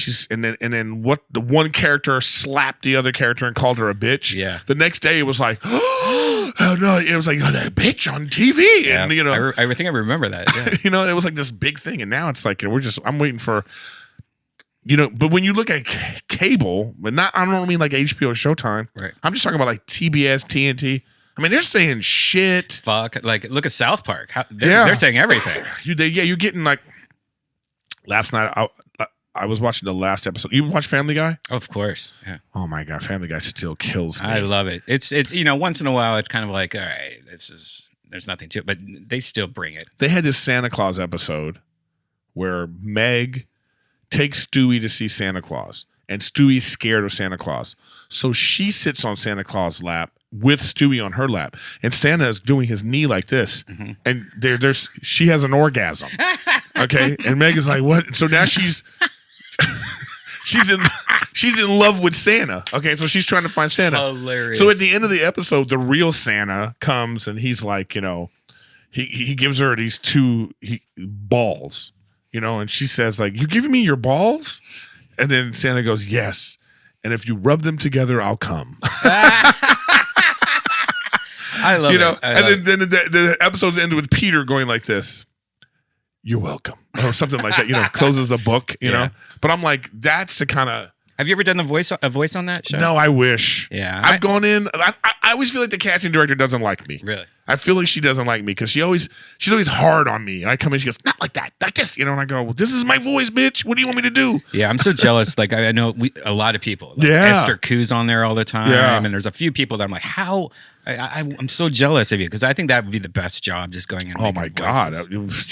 then what the one character slapped the other character and called her a bitch. Yeah. The next day it was like, oh no, it was like that bitch on TV, yeah. and I think I remember that. Yeah. It was like this big thing, and now it's like I'm waiting for. But when you look at cable, but I don't mean like HBO or Showtime. Right. I'm just talking about like TBS, TNT. I mean, they're saying shit. Fuck. Like, look at South Park. They're saying everything. You're getting like. Last night, I was watching the last episode. You watch Family Guy? Of course. Yeah. Oh my God, Family Guy still kills me. I love it. It's once in a while, it's kind of like, all right, there's nothing to it, but they still bring it. They had this Santa Claus episode where Meg takes Stewie to see Santa Claus, and Stewie's scared of Santa Claus. So she sits on Santa Claus' lap with Stewie on her lap, and Santa is doing his knee like this, and she has an orgasm. Okay, and Meg is like, "What?" So now she's in love with Santa. Okay, so she's trying to find Santa. Hilarious. So at the end of the episode, the real Santa comes, and he's like, he gives her these two balls, and she says like, "You giving me your balls?" And then Santa goes, "Yes, and if you rub them together, I'll come." I love it. And then the episodes end with Peter going like this. You're welcome, or something like that. Closes the book. Yeah. But I'm like, that's the kind of. Have you ever done a voice on that show? No, I wish. Yeah, I've gone in. I always feel like the casting director doesn't like me. Really? I feel like she doesn't like me because she's always hard on me. And I come in, she goes, not like that, like this, and I go, well, this is my voice, bitch. What do you want me to do? Yeah, I'm so jealous. Like I know a lot of people. Like yeah, Esther Koo's on there all the time, yeah. and there's a few people that I'm like, how I'm so jealous of you because I think that would be the best job, just going in. Oh my God.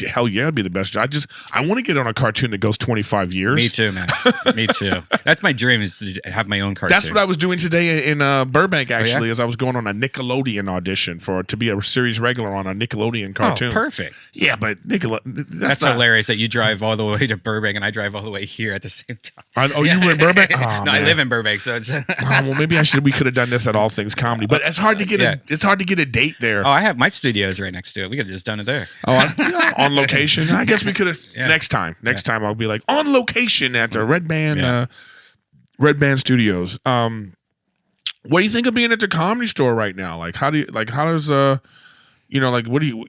Hell yeah, it'd be the best job. I want to get on a cartoon that goes 25 years. Me too, man. Me too. That's my dream, is to have my own cartoon. That's what I was doing today in Burbank, actually, as I was going on a Nickelodeon audition to be a series regular on a Nickelodeon cartoon. Oh, perfect. Yeah, but That's hilarious that you drive all the way to Burbank and I drive all the way here at the same time. You were in Burbank? Oh, no, man. I live in Burbank, so it's. Well, maybe we could have done this at All Things Comedy, but it's hard to get it's hard to get a date there. Oh, I have my studios right next to it. We could have just done it there. On location. I guess we could have next time. Next time I'll be like on location at the Redban Studios. What do you think of being at the Comedy Store right now? Like, how does what do you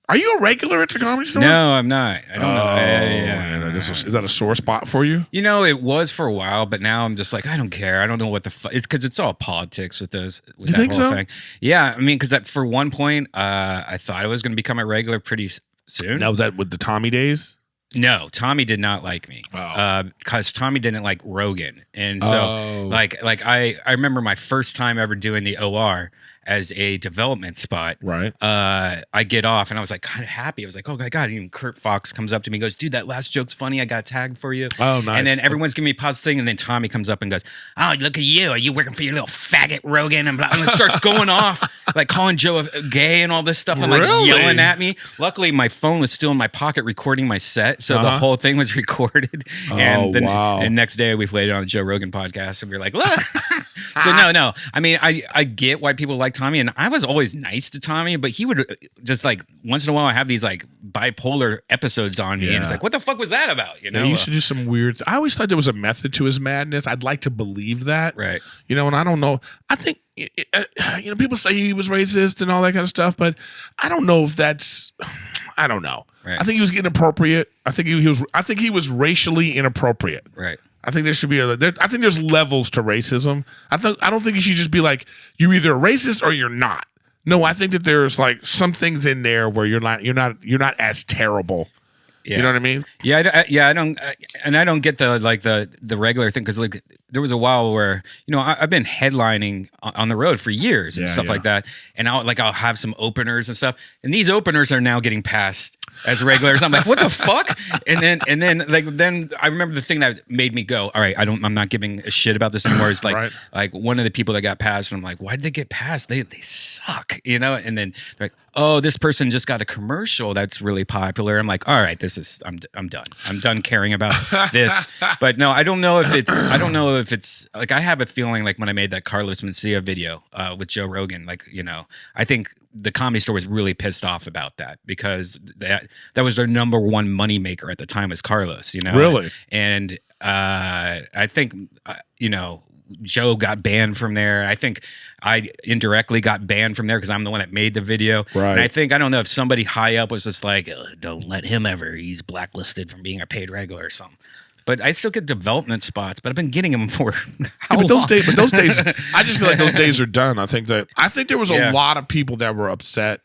are you a regular at the Comedy Store? No, I'm not. I don't know. Man, is that a sore spot for you? It was for a while, but now I'm just like, I don't care. I don't know what the fuck. It's because it's all politics with those. With you that think whole so? thing. Yeah, I mean, because for one point, I thought I was going to become a regular pretty soon. Now that with the Tommy days? No, Tommy did not like me because Tommy didn't like Rogan, and so like I remember my first time ever doing the OR as a development spot. Right. I get off and I was like kind of happy. I was like, oh my God. Even Kurt Fox comes up to me and goes, dude, that last joke's funny. I got tagged for you. Oh, nice. And then everyone's giving me a positive thing. And then Tommy comes up and goes, oh, look at you. Are you working for your little faggot Rogan? And blah. And it starts going off, like calling Joe gay and all this stuff. I'm like yelling at me. Luckily, my phone was still in my pocket recording my set. So the whole thing was recorded. And next day we played it on the Joe Rogan podcast and we were like, look. So no. I mean, I get why people like Tommy, and I was always nice to Tommy, but he would just like once in a while I have these like bipolar episodes on me, and it's like, what the fuck was that about? He used to do some weird. I always thought there was a method to his madness. I'd like to believe that, right? And I don't know. I think people say he was racist and all that kind of stuff, but I don't know if that's. I don't know. Right. I think he was inappropriate. I think he was racially inappropriate. Right. I think there should be I think there's levels to racism. I don't think you should just be like, you're either a racist or you're not. No, I think that there's like some things in there where you're not as terrible. Yeah. You know what I mean? Yeah, I don't get the regular thing, because like there was a while where I've been headlining on the road for years and stuff like that, and I'll have some openers and stuff, and these openers are now getting passed as regulars. I'm like, what the fuck? And then I remember the thing that made me go, all right, I'm not giving a shit about this anymore. It's like like one of the people that got passed, and I'm like, why did they get passed? They suck, And then they're like, oh, this person just got a commercial that's really popular. I'm like, all right, I'm done. I'm done caring about this. But no, I don't know if it's like, I have a feeling like when I made that Carlos Mencia video with Joe Rogan, I think the Comedy Store was really pissed off about that, because that was their number one moneymaker at the time, was Carlos, Really? And I think, Joe got banned from there. I think I indirectly got banned from there because I'm the one that made the video. Right. And I don't know if somebody high up was just like, don't let him ever. He's blacklisted from being a paid regular or something. But I still get development spots, but I've been getting them for how long? Those days, I just feel like those days are done. I think there was a lot of people that were upset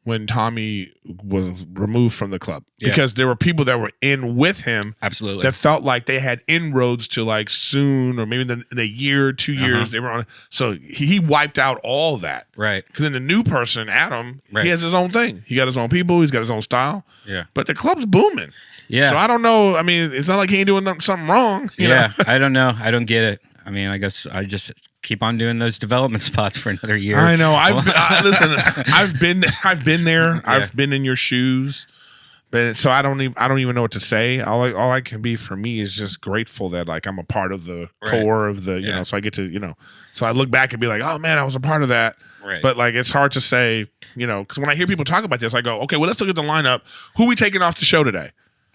when Tommy was removed from the club, because there were people that were in with him, absolutely, that felt like they had inroads to like soon, or maybe in a year, 2 years they were on. So he wiped out all that, right? Because then the new person, Adam, he has his own thing. He got his own people. He's got his own style. Yeah, but the club's booming. Yeah. So I don't know. I mean, it's not like he ain't doing something wrong. You know? I don't know. I don't get it. I mean, I guess I just keep on doing those development spots for another year. I know. Listen, I've been there. Yeah. I've been in your shoes. But so I don't even know what to say. All I can be for me is just grateful that like I'm a part of the core of the, so I get to, so I look back and be like, oh man, I was a part of that. Right. But like, it's hard to say, because when I hear people talk about this, I go, okay, well, let's look at the lineup. Who we taking off the show today?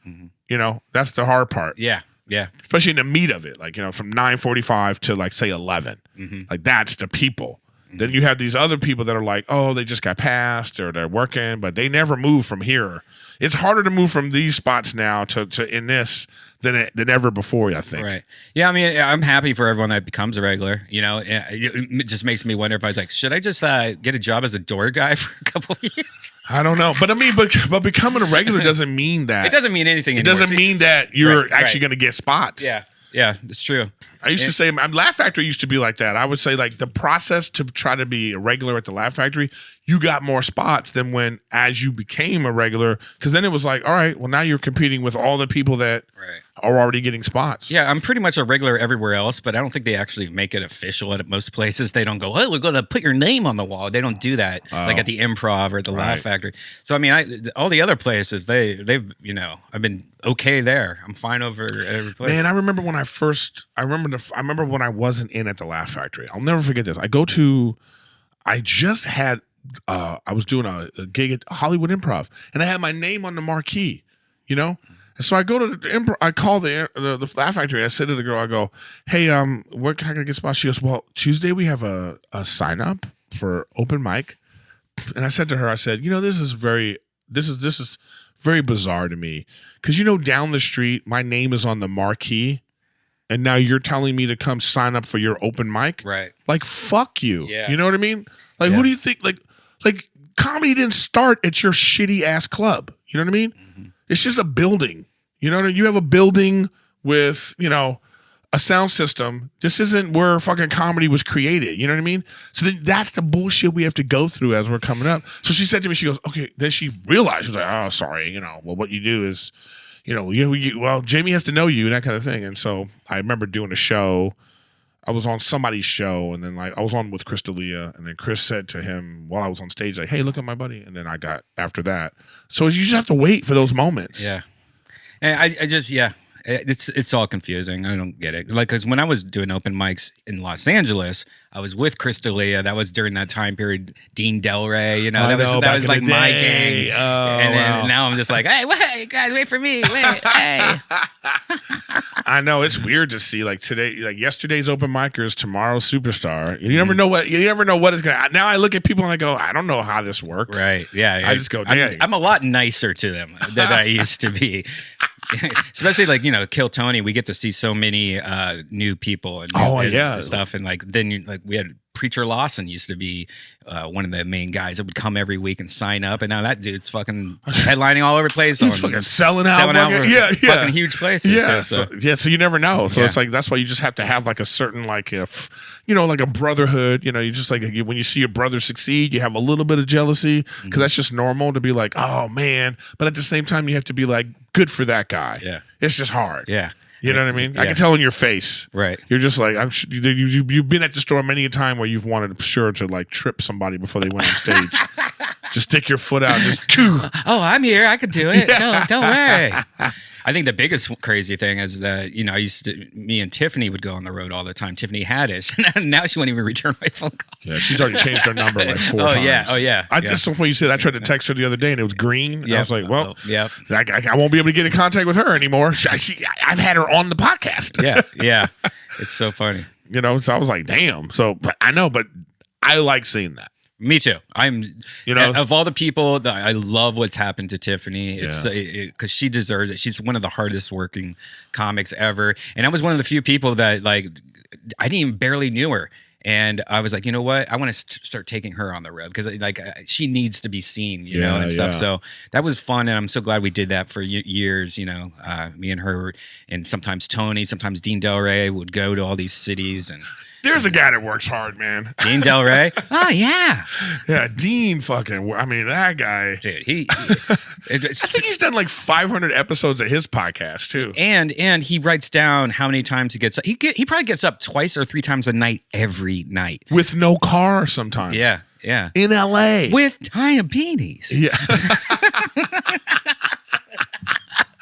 Mm-hmm. That's the hard part. Yeah. Yeah. Especially in the meat of it, like, from 9:45 to like say 11. Mm-hmm. Like that's the people. Mm-hmm. Then you have these other people that are like, oh, they just got passed or they're working, but they never move from here. It's harder to move from these spots now to in this than ever before, I think. Right. Yeah, I mean, I'm happy for everyone that becomes a regular. It just makes me wonder if I was like, should I just get a job as a door guy for a couple of years? I don't know. But I mean, but becoming a regular doesn't mean that. It doesn't mean anything anymore. It doesn't mean that you're actually going to get spots. Yeah. Yeah, it's true. I used to say, Laugh Factory used to be like that. I would say like the process to try to be a regular at the Laugh Factory, you got more spots than when as you became a regular, because then it was like, all right, well now you're competing with all the people that are already getting spots. Yeah, I'm pretty much a regular everywhere else, but I don't think they actually make it official at most places. They don't go, "Hey, we're going to put your name on the wall." They don't do that like at the Improv or at the Laugh Factory. So I mean, all the other places, they've I've been okay there. I'm fine over at every place. Man, I remember when I remember when I wasn't in at the Laugh Factory. I'll never forget this. I was doing a gig at Hollywood Improv, and I had my name on the marquee, And so I go to the Improv, I call the Laugh Factory, and I said to the girl, I go, "Hey, where can I get spots?" She goes, "Well, Tuesday we have a sign up for open mic." And I said to her, I said, this is very bizarre to me, because down the street my name is on the marquee, and now you're telling me to come sign up for your open mic, right? Like, fuck you. Yeah. You know what I mean? Like, who do you think? Like comedy didn't start at your shitty ass club. You know what I mean? Mm-hmm. It's just a building. You have a building with a sound system. This isn't where fucking comedy was created. You know what I mean? So then that's the bullshit we have to go through as we're coming up. So she said to me, she goes, okay. Then she realized, she was like, oh, sorry. Well, what you do is, well, Jamie has to know you and that kind of thing. And so I remember doing a show. I was on somebody's show, and then I was on with Chris D'Elia, and then Chris said to him while I was on stage, like, "Hey, look at my buddy." And then I got after that. So you just have to wait for those moments. Yeah. And I just it's all confusing. I don't get it. Like, because when I was doing open mics in Los Angeles, I was with Chris D'Elia. That was during that time period. Dean Delray, that was like my gang. Oh, and then now I'm just like, hey, wait, guys, wait for me. Wait, hey. I know it's weird to see like today, like yesterday's open micers, tomorrow's superstar. You never know what is gonna. Now I look at people and I go, I don't know how this works. Right? Yeah. I just go, dang. I'm a lot nicer to them than I used to be. Especially like Kill Tony, we get to see so many new people and stuff, and like then we had Preacher Lawson used to be one of the main guys that would come every week and sign up, and now that dude's fucking headlining all over the place. He's fucking selling out fucking huge places. Yeah, so you never know. So it's like that's why you just have to have like a certain like like a brotherhood. You just like when you see your brother succeed, you have a little bit of jealousy because that's just normal to be like, oh man. But at the same time, you have to be like, good for that guy. Yeah, it's just hard. Yeah. You know what I mean? Yeah. I can tell in your face. Right. You're just like, you've been at the store many a time where you've wanted to like trip somebody before they went on stage. Just stick your foot out. Just, oh, I'm here. I could do it. Yeah. Don't worry. I think the biggest crazy thing is that, me and Tiffany would go on the road all the time. Tiffany Haddish. Now she won't even return my phone calls. Yeah, she's already changed her number like 4 times. Oh, yeah. Just so funny you said, I tried to text her the other day and it was green. Yeah. I was like, well, I won't be able to get in contact with her anymore. I've had her on the podcast. Yeah. It's so funny. So I was like, damn. So but I know, but I like seeing that. Me too. Of all the people, I love what's happened to Tiffany. It's because she deserves it. She's one of the hardest working comics ever, and I was one of the few people that like I didn't even barely knew her, and I was like, you know what? I want to start taking her on the road because she needs to be seen, and stuff. So that was fun, and I'm so glad we did that for years. Me and her, and sometimes Tony, sometimes Dean Delray would go to all these cities and. There's a guy that works hard, man. Dean Delray? Oh, yeah. Yeah, Dean that guy. Dude, I think he's done like 500 episodes of his podcast, too. And he writes down how many times he gets up. He probably gets up 2 or 3 times a night every night. With no car sometimes. Yeah. In L.A. With diabetes. Yeah.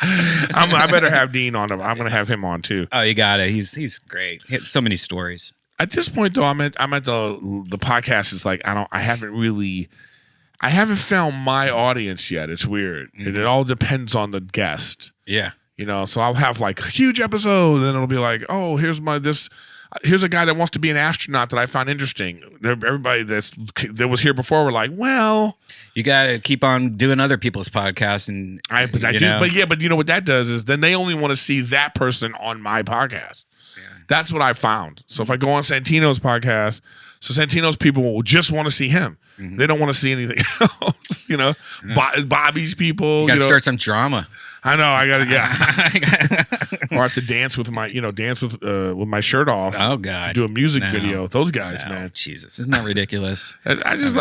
I better have Dean on. I'm going to have him on, too. Oh, you got it. He's great. He has so many stories. At this point, though, I'm at the podcast. Is like I haven't found my audience yet. It's weird. Mm-hmm. It all depends on the guest. Yeah, So I'll have like a huge episode, and then it'll be like, oh, here's a guy that wants to be an astronaut that I found interesting. Everybody that was here before were like, well, you got to keep on doing other people's podcasts, and I do. But you know what that does is then they only want to see that person on my podcast. That's what I found. So if I go on Santino's podcast, Santino's people will just want to see him. Mm-hmm. They don't want to see anything else. Bobby's people. You got to start some drama. I know. I gotta. Yeah. Or I have to dance with my, dance with my shirt off. Oh God. Do a music video. Those guys, man. Jesus, isn't that ridiculous? I just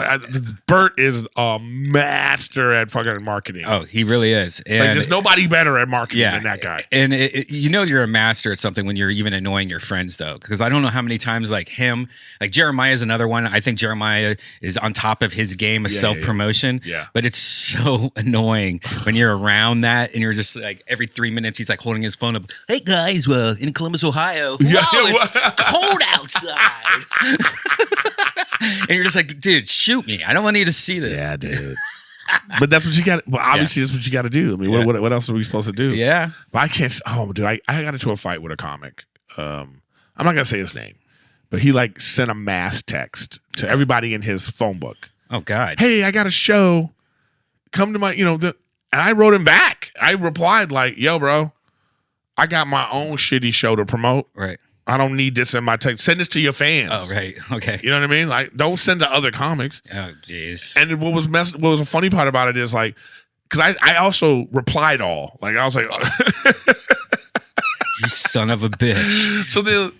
Bert is a master at fucking marketing. Oh, he really is. And like, there's nobody better at marketing than that guy. And you're a master at something when you're even annoying your friends, though, because I don't know how many times like him, like Jeremiah is another one. I think Jeremiah is on top of his game of self-promotion. Yeah. But it's so annoying when you're around that and you're just like every 3 minutes he's like holding his phone up. Hey guys, in Columbus, Ohio, it's cold outside. And you're just like, dude, shoot me. I don't want you to see this. Yeah, dude. But that's what you got. Well, obviously, that's what you got to do. I mean, what else are we supposed to do? Yeah. But I can't. Oh, dude, I got into a fight with a comic. I'm not gonna say his name, but he like sent a mass text to everybody in his phone book. Oh God. Hey, I got a show. Come to my, and I wrote him back. I replied like, "Yo, bro, I got my own shitty show to promote. Right. I don't need this in my text. Send this to your fans. Oh, right. Okay. You know what I mean? Like, don't send to other comics." Oh, jeez. And what was a funny part about it is like, because I also replied all. Like, I was like, you son of a bitch. So then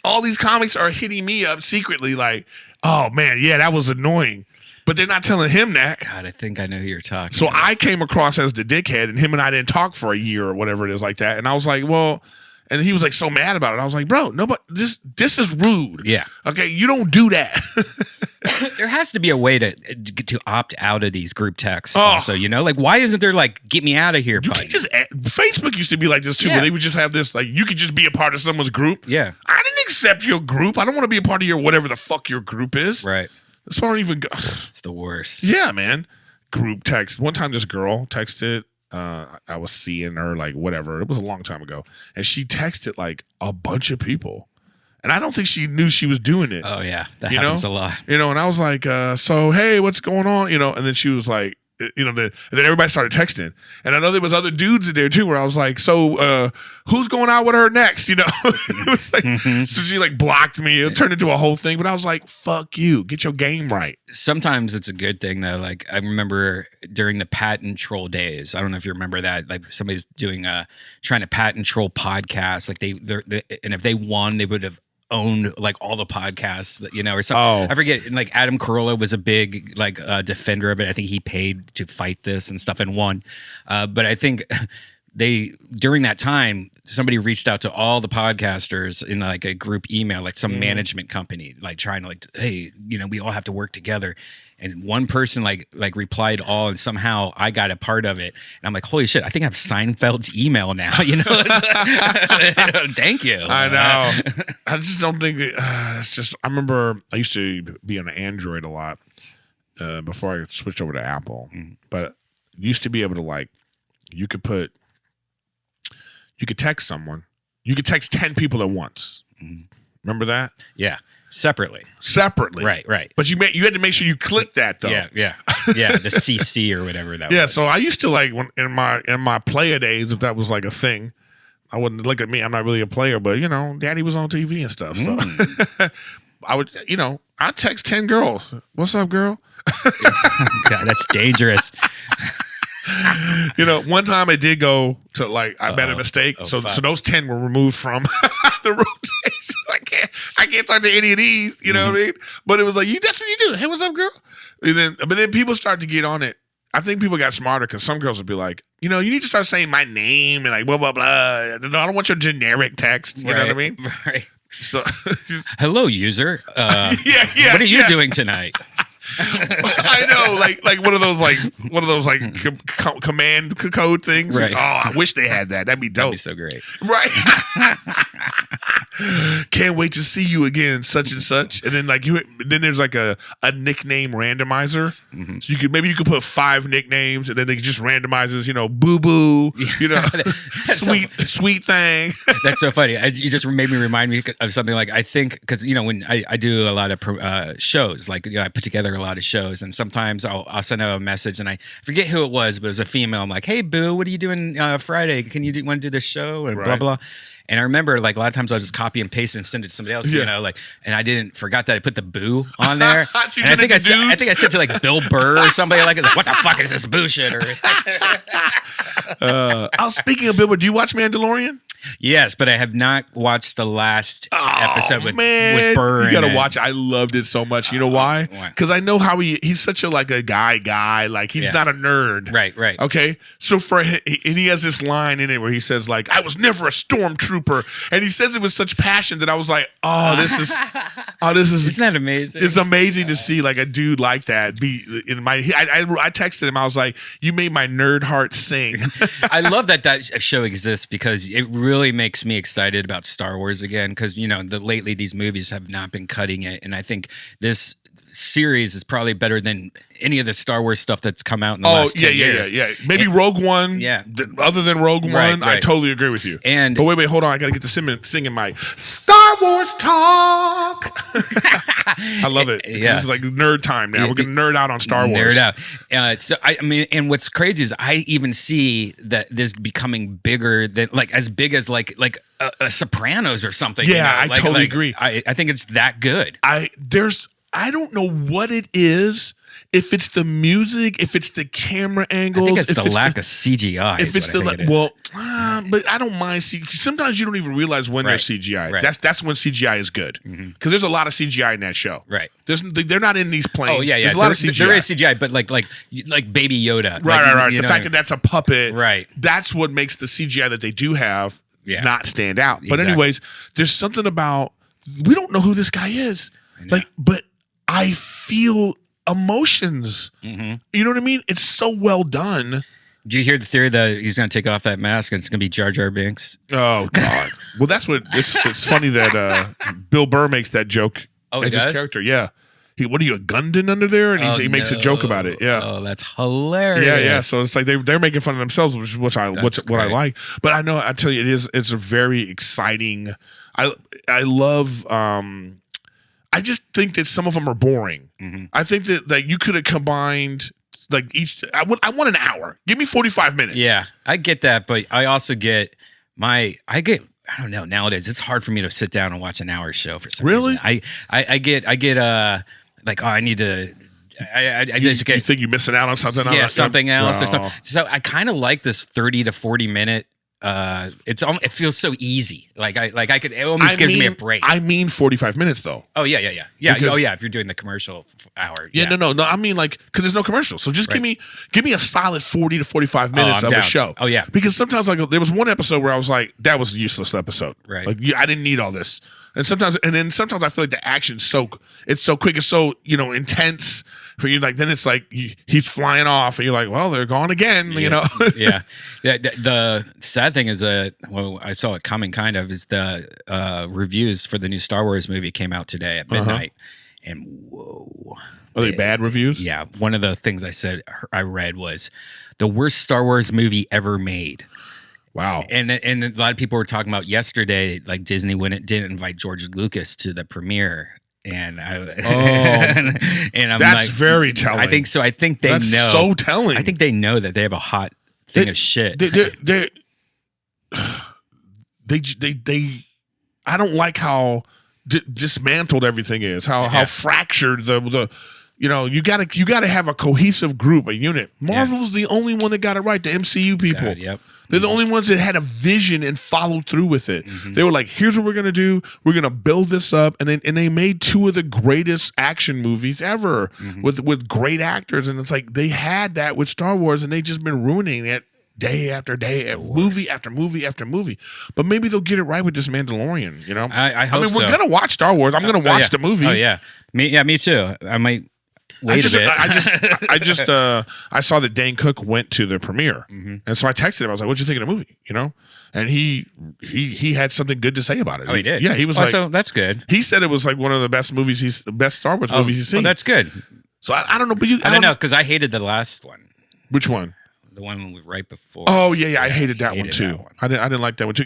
all these comics are hitting me up secretly like, oh man, yeah, that was annoying. But they're not telling him that. God, I think I know who you're talking So about. I came across as the dickhead, and him and I didn't talk for a year or whatever it is like that. And I was like, well, and he was like so mad about it. I was like, bro, no, but this is rude. Yeah. Okay, you don't do that. There has to be a way to opt out of these group texts. Also, like why isn't there like get me out of here? You can just Facebook used to be like this too, where they would just have this like you could just be a part of someone's group. Yeah. I didn't accept your group. I don't want to be a part of your whatever the fuck your group is. Right. That's why I don't even go. It's the worst. Yeah, man. Group text. One time this girl texted. I was seeing her like whatever. It was a long time ago, and she texted like a bunch of people, and I don't think she knew she was doing it. Oh yeah, that happens a lot. And I was like, so hey, what's going on? And then she was like, and then everybody started texting, and I know there was other dudes in there too. Where I was like, so who's going out with her next? It was like, so she like blocked me. It turned into a whole thing. But I was like, fuck you, get your game right. Sometimes it's a good thing though. Like I remember during the patent troll days. I don't know if you remember that. Like somebody's doing trying to patent troll podcasts. Like and if they won, they would have owned like all the podcasts that or something. I forget. And like Adam Carolla was a big like defender of it. I think he paid to fight this and stuff and won. But I think during that time somebody reached out to all the podcasters in like a group email, like some management company, like trying to like, hey, we all have to work together. And one person like replied all, and somehow I got a part of it. And I'm like, holy shit, I think I have Seinfeld's email now. Thank you. I know. I just don't think it's just. I remember I used to be on Android a lot before I switched over to Apple. But used to be able to like, you could text someone. You could text 10 people at once. Remember that? Yeah. Separately. Right. But you had to make sure you click that though. Yeah. The CC or whatever that was. Yeah, so I used to like when in my player days, if that was like a thing, I wouldn't look at me. I'm not really a player, but Daddy was on TV and stuff. So I would, I'd text 10 girls. What's up, girl? God, that's dangerous. One time I did go to like I made a mistake, so those 10 were removed from the rotation. I can't talk to any of these, what I mean? But it was like that's what you do. Hey, what's up, girl? But then people started to get on it. I think people got smarter because some girls would be like, you need to start saying my name and like blah blah blah. I don't want your generic text. You know what I mean? Right. So, hello, user. yeah. What are you doing tonight? I know, like one of those command code things. Right. Oh, I wish they had that. That'd be dope. That'd be so great. Right. Can't wait to see you again, such and such. And then then there's like a nickname randomizer. So you could put 5 nicknames, and then it just randomizes. Boo boo. Sweet thing. That's so funny. You just made me remind me of something like I think because when I do a lot of shows, like I put together a lot of shows, and sometimes I'll send out a message, and I forget who it was, but it was a female. I'm like, hey boo, what are you doing Friday? Can you want to do this show and blah blah. And I remember like a lot of times I'll just copy and paste and send it to somebody else, like, and I forgot that I put the boo on there. And I think I said to like Bill Burr or somebody like, what the fuck is this boo shit? Or speaking of Bill Burr, do you watch Mandalorian? Yes, but I have not watched the last episode with Burr. You gotta watch it. I loved it so much. You know why? Because I know how he's such a guy. Like he's not a nerd. Right. Okay. So and he has this line in it where he says like, "I was never a stormtrooper," and he says it with such passion that I was like, this is. Isn't that amazing? It's amazing to see like a dude like that be in my. I texted him. I was like, "You made my nerd heart sing." I love that show exists because it really makes me excited about Star Wars again, because lately these movies have not been cutting it, and I think this series is probably better than any of the Star Wars stuff that's come out in the last 10 years. Yeah. Maybe Rogue One. Yeah. Other than Rogue One, I totally agree with you. But wait, hold on. I got to get the singing my Star Wars talk. I love it. Yeah. This is like nerd time now. We're going to nerd out on Star Wars. Nerd out. So I mean, and what's crazy is I even see that this becoming bigger than as big as like a Sopranos or something. Yeah, I totally agree. I think it's that good. I don't know what it is. If it's the music, if it's the camera angles, I think it's the lack of CGI. If it's but I don't mind. Sometimes you don't even realize when there's CGI. Right. That's when CGI is good, because there's a lot of CGI in that show. Right. They're not in these planes. Oh yeah. There's a lot of CGI. There is CGI, but like Baby Yoda. Right. The fact that that's a puppet. Right. That's what makes the CGI that they do have not stand out. But Exactly. anyways, there's something about we don't know who this guy is. But I feel emotions. Mm-hmm. You know what I mean? It's so well done. Did you hear the theory that he's going to take off that mask and it's going to be Jar Jar Binks? Oh God! Well, that's what it's funny that Bill Burr makes that joke. Oh, he as does? his character. Yeah. What are you, a Gundam under there? And he makes a joke about it. Yeah. Oh, that's hilarious. Yeah. So it's like they're making fun of themselves, which I like. But I tell you, it's a very exciting. I love. I just think that some of them are boring. Mm-hmm. I think that you could have combined each. I want an hour. Give me 45 minutes. Yeah, I get that, but I also get I don't know. Nowadays, it's hard for me to sit down and watch an hour show for some reason. I get I need to. I just get. You think you're missing out on something? Yeah, something else or something. So I kind of like this 30 to 40 minute. It feels so easy. It almost gives me a break. I mean 45 minutes though. Oh yeah. Because, if you're doing the commercial hour. Yeah. No. I mean because there's no commercial. So just give me a solid 40 to 45 minutes of a show. Oh yeah. Because sometimes there was one episode where I was like, that was a useless episode. Right. I didn't need all this. And sometimes I feel like the action's so quick, it's so intense for you. Like then it's like he's flying off, and you're like, well, they're gone again. Yeah. Yeah. The sad thing is I saw it coming. Kind of is the reviews for the new Star Wars movie came out today at midnight, and whoa, are they bad reviews? Yeah. One of the things I read was the worst Star Wars movie ever made. Wow. And a lot of people were talking about yesterday, like Disney didn't invite George Lucas to the premiere. And I'm that's very telling. I think so. I think they that's know. So telling. I think they know that they have a hot thing of shit. They I don't like how dismantled everything is. How fractured the you gotta have a cohesive group, a unit. Marvel's the only one that got it right. The MCU people. God, yep. They're the only ones that had a vision and followed through with it. Mm-hmm. They were like, here's what we're gonna do. We're gonna build this up, and they made two of the greatest action movies ever with great actors. And it's like they had that with Star Wars, and they just been ruining it day after day, movie after movie after movie. But maybe they'll get it right with this Mandalorian. I hope so. We're gonna watch Star Wars. I'm gonna watch the movie. Oh yeah, me too. I might. I saw that Dane Cook went to the premiere, and so I texted him. I was like, "What'd you think of the movie?" And he had something good to say about it. Oh, he did. Yeah, he was so that's good. He said it was like one of the best movies. The best Star Wars movies he's seen. Oh, that's good. So I don't know, but I don't know because I hated the last one. Which one? The one right before. Oh yeah, I hated that one too. I didn't like that one too.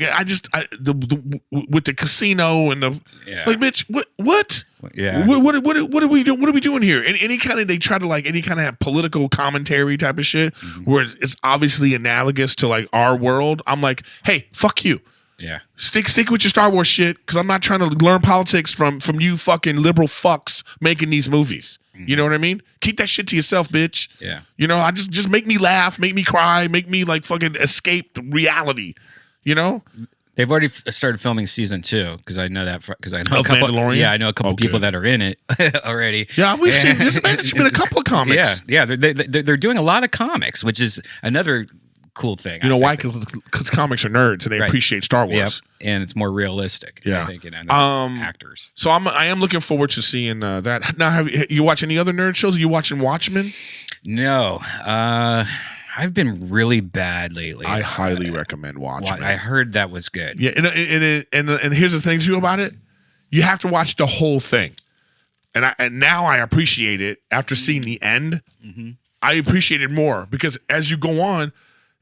With the casino and like, bitch, what? Yeah. What are we doing? What are we doing here? And they try to any kind of have political commentary type of shit where it's obviously analogous to like our world. I'm like, hey, fuck you. Yeah. Stick with your Star Wars shit, because I'm not trying to learn politics from you fucking liberal fucks making these movies. You know what I mean? Keep that shit to yourself, bitch. Yeah. You know, I just make me laugh, make me cry, make me like fucking escape reality. You know? They've already started filming season 2 because I know that because I know Of a couple. Mandalorian? Yeah, I know a couple people that are in it already. Yeah, we've seen. There's been a couple of comics. Yeah, they're doing a lot of comics, which is another cool thing. You know why? Because comics are nerds and they appreciate Star Wars. Yep. And it's more realistic. Yeah. I think, and actors. So I am looking forward to seeing that. Now, have you watch any other nerd shows? Are you watching Watchmen? No. I've been really bad lately. I highly recommend Watchmen. I heard that was good. Yeah, and here's the thing too about it. You have to watch the whole thing. And now I appreciate it after seeing the end. Mm-hmm. I appreciate it more because as you go on,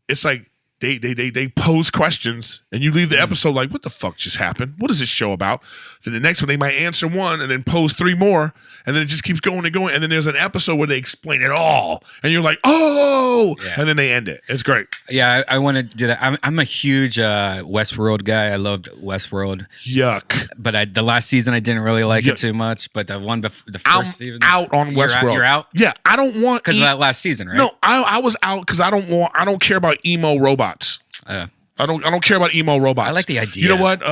it's like they pose questions and you leave the episode like, what the fuck just happened? What is this show about? Then the next one they might answer one and then pose 3 more, and then it just keeps going and going. And then there's an episode where they explain it all, and you're like, oh, and then they end it. It's great. Yeah, I want to do that. I'm a huge Westworld guy. I loved Westworld. Yuck. But the last season I didn't really like it too much. But the one the first season, out on Westworld. You're out. Yeah, I don't want because of that last season, right? No, I was out because I don't care about emo robots. I don't care about emo robots. I like the idea. You know what?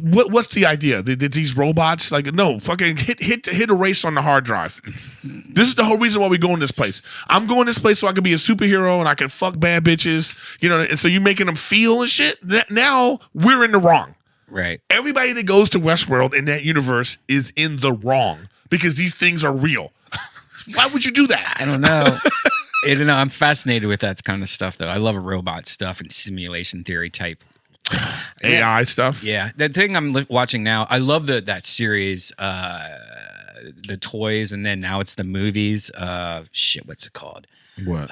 What's the idea? Did these robots like no fucking hit erase on the hard drive? This is the whole reason why we go in this place. I'm going this place so I can be a superhero and I can fuck bad bitches. You know, and so you making them feel and shit. Now we're in the wrong. Right. Everybody that goes to Westworld in that universe is in the wrong because these things are real. Why would you do that? I don't know. I don't know. I'm fascinated with that kind of stuff, though. I love robot stuff and simulation theory type AI stuff. Yeah, the thing I'm watching now, I love that series, the toys, and then now it's the movies. What's it called? What?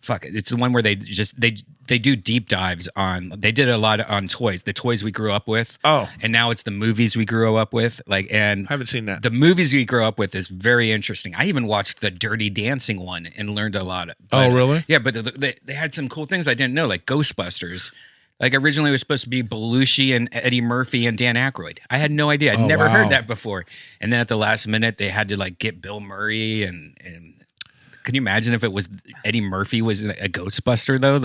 Fuck it. It's the one where they do deep dives on. They did a lot on toys, the toys we grew up with. Oh, and now it's the movies we grew up with. And I haven't seen that. The movies we grew up with is very interesting. I even watched the Dirty Dancing one and learned a lot. Oh, really? Yeah, but they had some cool things I didn't know, like Ghostbusters. Like originally it was supposed to be Belushi and Eddie Murphy and Dan Aykroyd. I had no idea. I'd never heard that before. And then at the last minute they had to like get Bill Murray and can you imagine if it was Eddie Murphy was a Ghostbuster though?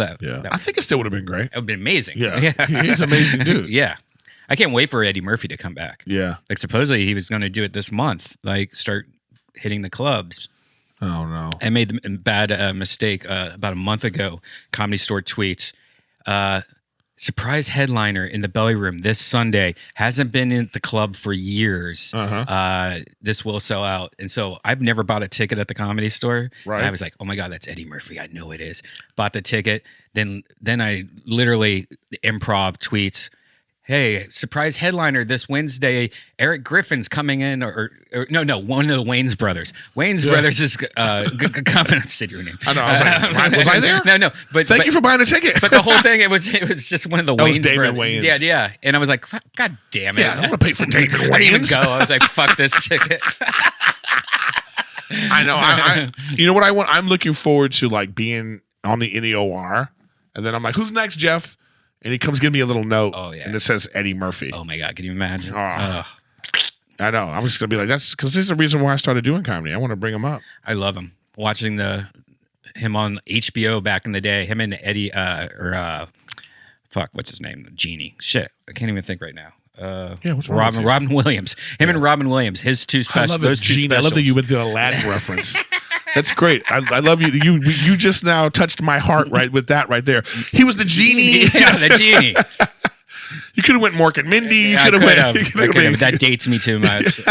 I think it still would have been great. It would have been amazing. Yeah. He's an amazing dude. Yeah. I can't wait for Eddie Murphy to come back. Yeah. Like supposedly he was going to do it this month, like start hitting the clubs. Oh no. I made the bad mistake about a month ago. Comedy Store tweets, surprise headliner in the Belly Room this Sunday. Hasn't been in the club for years. This will sell out. And so I've never bought a ticket at the Comedy Store. Right. And I was like, oh my God, that's Eddie Murphy. I know it is. Bought the ticket. Then I literally improv tweets, hey, surprise headliner this Wednesday. Erik Griffin's coming in, or no, one of the Wayne's brothers. Wayne's brothers is coming. I said your name. I know. I was like, was I there? No. But thank you for buying a ticket. But the whole thing, it was just one of the Wayne's brothers. Wayans. Yeah. And I was like, God damn it! Yeah, I don't want to pay for Damon Wayans. I didn't even go. I was like, fuck this ticket. I know. You know what I want? I'm looking forward to like being in the OR, and then I'm like, who's next, Jeff? And he comes give me a little note. Oh, yeah. And it says Eddie Murphy. Oh, my God. Can you imagine? I know. I'm just going to be like, that's because this is the reason why I started doing comedy. I want to bring him up. I love him. Watching him on HBO back in the day, him and Eddie, what's his name? Genie. Shit. I can't even think right now. What's wrong with Robin Williams. Him and Robin Williams. His two specials. Those two specials. I love that you went to the Aladdin reference. That's great. I love you. You just now touched my heart right with that right there. He was the genie. Yeah, the genie. You could have went Mork and Mindy. You could have. Went. That dates me too much.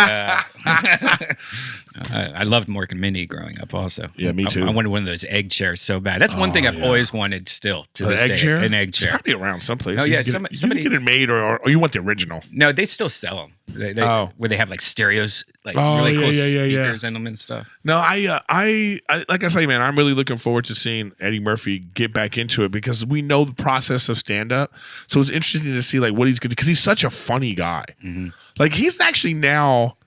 I loved Mork and Mindy growing up also. Yeah, me too. I wanted one of those egg chairs so bad. That's one thing I've always wanted still to this day. Chair? An egg chair. It's probably around someplace. Oh, yeah. Somebody get it made or you want the original. No, they still sell them. Where they have like stereos, like really cool speakers in them and stuff. No, I like I say, man, I'm really looking forward to seeing Eddie Murphy get back into it because we know the process of stand up. So it's interesting to see like what he's going to, because he's such a funny guy. Mm-hmm. Like he's actually now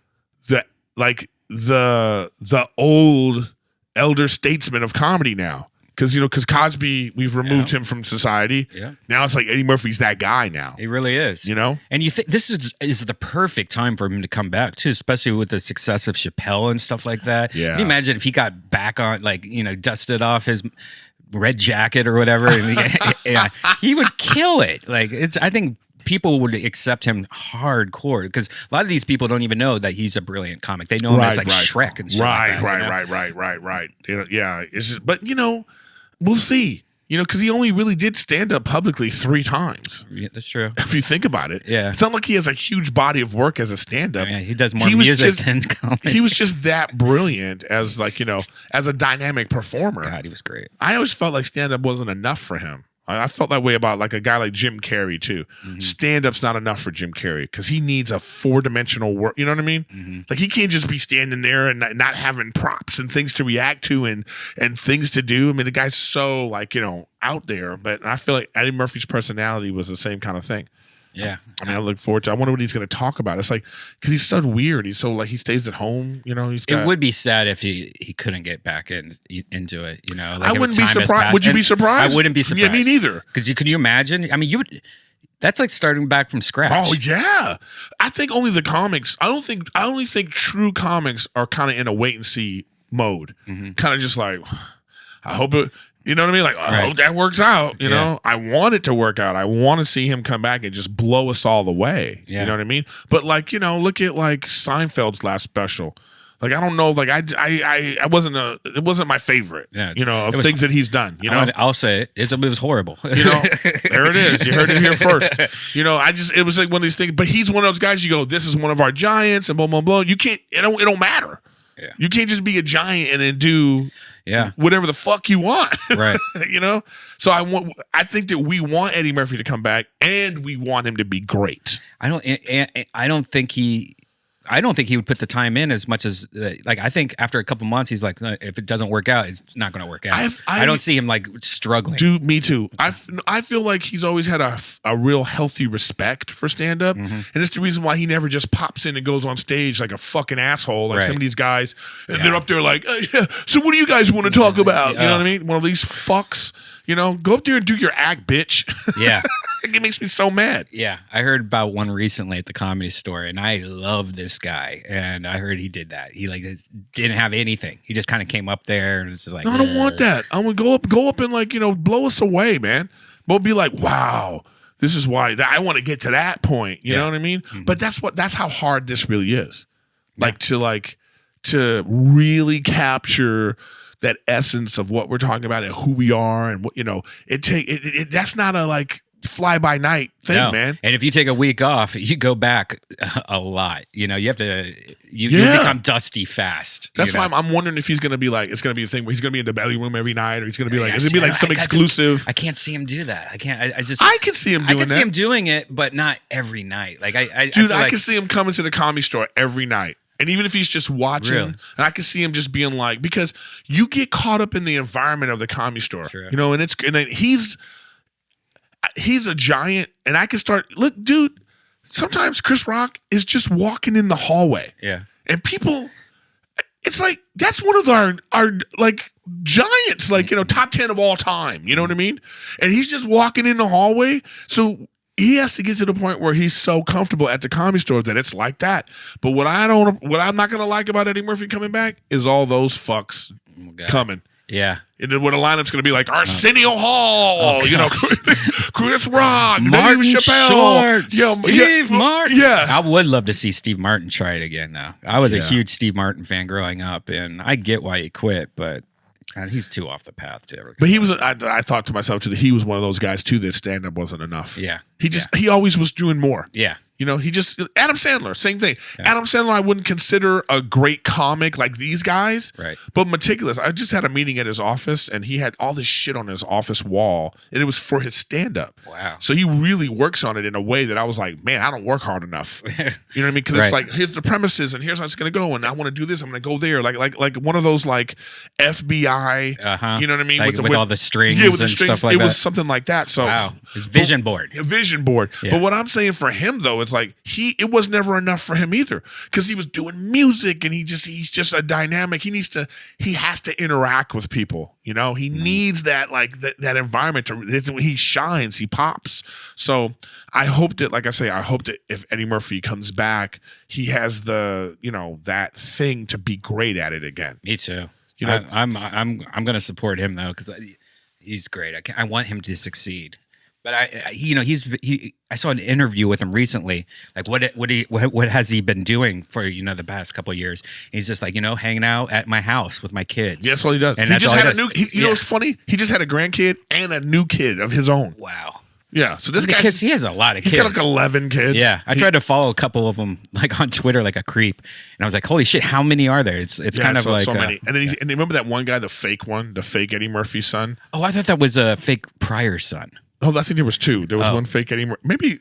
the old elder statesman of comedy now. Because Cosby, we've removed him from society. Yeah. Now it's like Eddie Murphy's that guy now. He really is. You know? And you think this is the perfect time for him to come back too, especially with the success of Chappelle and stuff like that. Yeah. Can you imagine if he got back on, like, dusted off his red jacket or whatever, and he would kill it. Like, I think people would accept him hardcore because a lot of these people don't even know that he's a brilliant comic. They know him as like Shrek and shit. Right. It's just, but we'll see. Because he only really did stand up publicly 3 times. Yeah, that's true. If you think about it. Yeah. It's not like he has a huge body of work as a stand up. Yeah, he does more music than comedy. He was just that brilliant as as a dynamic performer. God, he was great. I always felt like stand up wasn't enough for him. I felt that way about like a guy like Jim Carrey too. Mm-hmm. Stand-up's not enough for Jim Carrey because he needs a 4-dimensional work. You know what I mean? Mm-hmm. Like he can't just be standing there and not having props and things to react to and things to do. I mean, the guy's so out there. But I feel like Eddie Murphy's personality was the same kind of thing. Yeah. I mean, I look forward to. I wonder what he's going to talk about. It's like because he's so weird. He's so like he stays at home. It would be sad if he couldn't get back into it. Like I wouldn't be surprised. Would you be surprised? I wouldn't be surprised. Yeah, me neither. Because could you imagine? I mean, you would. That's like starting back from scratch. Oh yeah, I think only the comics. I only think true comics are kind of in a wait and see mode. Mm-hmm. Kind of just like, I hope it. You know what I mean? Like, I hope that works out. You know, I want it to work out. I want to see him come back and just blow us all away. Yeah. You know what I mean? But like, look at like Seinfeld's last special. Like, I don't know. Like, I wasn't it wasn't my favorite. Yeah, of things that he's done. I'll say it. It was horrible. There it is. You heard it here first. It was like one of these things. But he's one of those guys. You go, this is one of our giants, and blah blah blah. You can't. It don't matter. Yeah. You can't just be a giant and then do. Yeah, whatever the fuck you want, right? So I think that we want Eddie Murphy to come back, and we want him to be great. I don't think he would put the time in as much as I think after a couple months he's like, no, if it doesn't work out, it's not going to work out. I don't see him like struggling. Dude, me too. I feel like he's always had a real healthy respect for stand up, and it's the reason why he never just pops in and goes on stage like a fucking asshole like some of these guys, and they're up there like, so what do you guys want to talk about? You know what I mean? One of these fucks. Go up there and do your act, bitch. Yeah. It makes me so mad. Yeah. I heard about one recently at the Comedy Store, and I love this guy. And I heard he did that. He didn't have anything. He just kind of came up there and was just like, no, I don't want that. I want to go up and blow us away, man. We'll be like, wow, this is why I want to get to that point. You know what I mean? Mm-hmm. But that's how hard this really is. To really capture that essence of what we're talking about and who we are and what that's not a fly by night thing, man. And if you take a week off, you go back a lot. You have to you become dusty fast. That's why I'm wondering if he's gonna be like, it's gonna be a thing where he's gonna be in the belly room every night, or he's gonna be like, is it gonna be like some exclusive? I can't see him do that. I can't. I can see him doing that. I can see him doing it, but not every night. I can see him coming to the Comedy Store every night. And even if he's just watching, and I can see him just being like, because you get caught up in the environment of the Comedy Store, and he's a giant, and I can start, look, dude, sometimes Chris Rock is just walking in the hallway. Yeah. And people, it's like, that's one of our giants, top 10 of all time. You know what I mean? And he's just walking in the hallway. So he has to get to the point where he's so comfortable at the Comedy Store that it's like that. But what I'm not gonna like about Eddie Murphy coming back is all those fucks coming. Yeah. And then what the lineup's gonna be like, Arsenio Hall, Chris Rock, Martin Dave Chappelle, Short, Steve Martin. Yeah. I would love to see Steve Martin try it again though. I was a huge Steve Martin fan growing up, and I get why he quit, but he's too off the path to ever. But he was. I thought to myself too that he was one of those guys too that stand up wasn't enough. Yeah. He always was doing more. Yeah. Adam Sandler, same thing. Yeah. Adam Sandler, I wouldn't consider a great comic like these guys, right? But meticulous. I just had a meeting at his office, and he had all this shit on his office wall, and it was for his stand-up. Wow! So he really works on it in a way that I was like, man, I don't work hard enough. You know what I mean? Because it's like, here's the premises, and here's how it's going to go, and I want to do this. I'm going to go there, like one of those FBI. You know what I mean? With all the strings, with the and strings. Stuff like that. It was something like that. So wow, his vision board. A vision board. Yeah. But what I'm saying for him though it's like it was never enough for him either, because he was doing music and he's just a dynamic. He has to interact with people. You know, he needs that that environment he shines, he pops. So I hope that, like I say, I hope that if Eddie Murphy comes back, he has the that thing to be great at it again. Me too. You know, I'm going to support him though, because he's great. I want him to succeed. But I saw an interview with him recently. Like what has he been doing for the past couple of years? He's just like hanging out at my house with my kids. Yes, what he does. And he just had a new. You know what's funny? He just had a grandkid and a new kid of his own. Wow. Yeah. So this guy, he has a lot of kids. He's got like 11 kids. Yeah, I tried to follow a couple of them like on Twitter like a creep, and I was like, "Holy shit, how many are there?" It's kind of like so many. And then and remember that one guy, the fake Eddie Murphy son. Oh, I thought that was a fake Pryor son. Oh, I think there was two. There was one fake Eddie Murphy. Maybe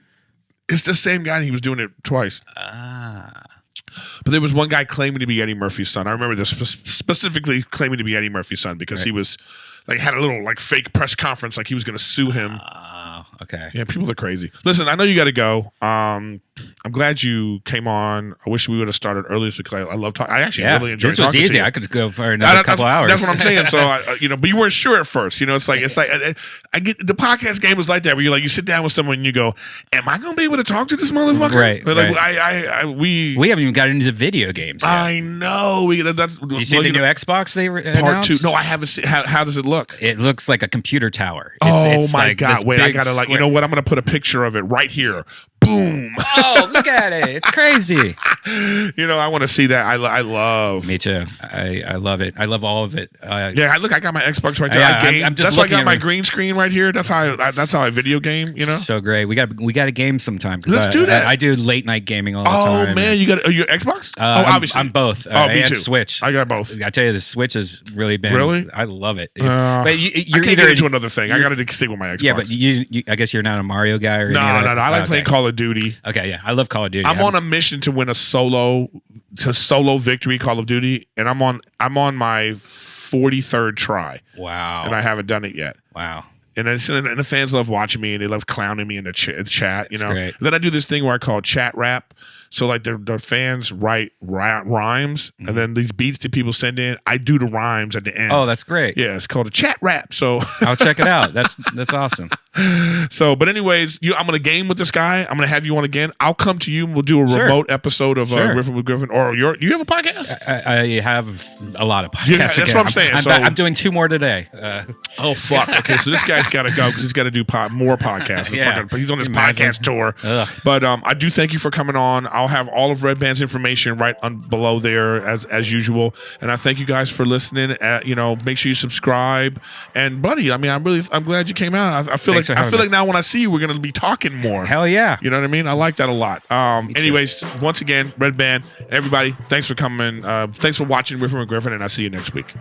it's the same guy and he was doing it twice. But there was one guy claiming to be Eddie Murphy's son. I remember this specifically claiming to be Eddie Murphy's son because he was had a little fake press conference like he was going to sue him. Okay. Yeah, people are crazy. Listen, I know you got to go. I'm glad you came on. I wish we would have started earlier because I love talking. I actually really enjoyed this was talking easy. to you. I could go for another couple hours. That's what I'm saying. So, but you weren't sure at first. It's like I get the podcast game is like that where you sit down with someone and you go, "Am I going to be able to talk to this motherfucker?" Right. But we haven't even got into video games yet. I know. Do you see the new Xbox they announced? Part 2. No, I haven't seen. How does it look? It looks like a computer tower. It's my God! Wait, I gotta you know what? I'm gonna put a picture of it right here. Boom! Oh, look at it! It's crazy. I want to see that. I love. Me too. I love it. I love all of it. Yeah, look, I got my Xbox right there. Yeah, I'm just that's why I got my green screen right here. That's how I video game. So great. We got a game sometime. Let's do that. I do late night gaming all the time. Oh man, you got your Xbox? Obviously, I'm both. Me and too. Switch. I got both. I tell you, the Switch has really been. Really? I love it. But you're I can't get into another thing. I got to stick with my Xbox. Yeah, but you I guess you're not a Mario guy or no. I like playing Call of Duty. Okay, yeah, I love Call of Duty. I'm on a mission to win a solo victory Call of Duty, and I'm on my 43rd try. Wow. And I haven't done it yet. Wow. And the fans love watching me, and they love clowning me in the chat. That's great. And then I do this thing where I call chat rap. So the fans write rhymes, and then these beats that people send in, I do the rhymes at the end. Oh, that's great. Yeah, it's called a chat rap. So I'll check it out. That's awesome. So, but anyways, I'm gonna game with this guy. I'm gonna have you on again. I'll come to you and we'll do a remote episode of Riffin with Griffin. Or you have a podcast? I have a lot of podcasts. That's what I'm saying. I'm doing 2 more today. Oh fuck. Okay, so this guy's got to go because he's got to do more podcasts. Yeah. He's on his podcast tour. Ugh. But I do thank you for coming on. I'll have all of Redban's information right below there as usual. And I thank you guys for listening. Make sure you subscribe. And buddy, I mean, I'm glad you came out. I feel like now when I see you, we're gonna be talking more. Hell yeah. You know what I mean? I like that a lot. Anyways, once again, Redban, everybody, thanks for coming. Thanks for watching Riffin with Griffin, and I'll see you next week.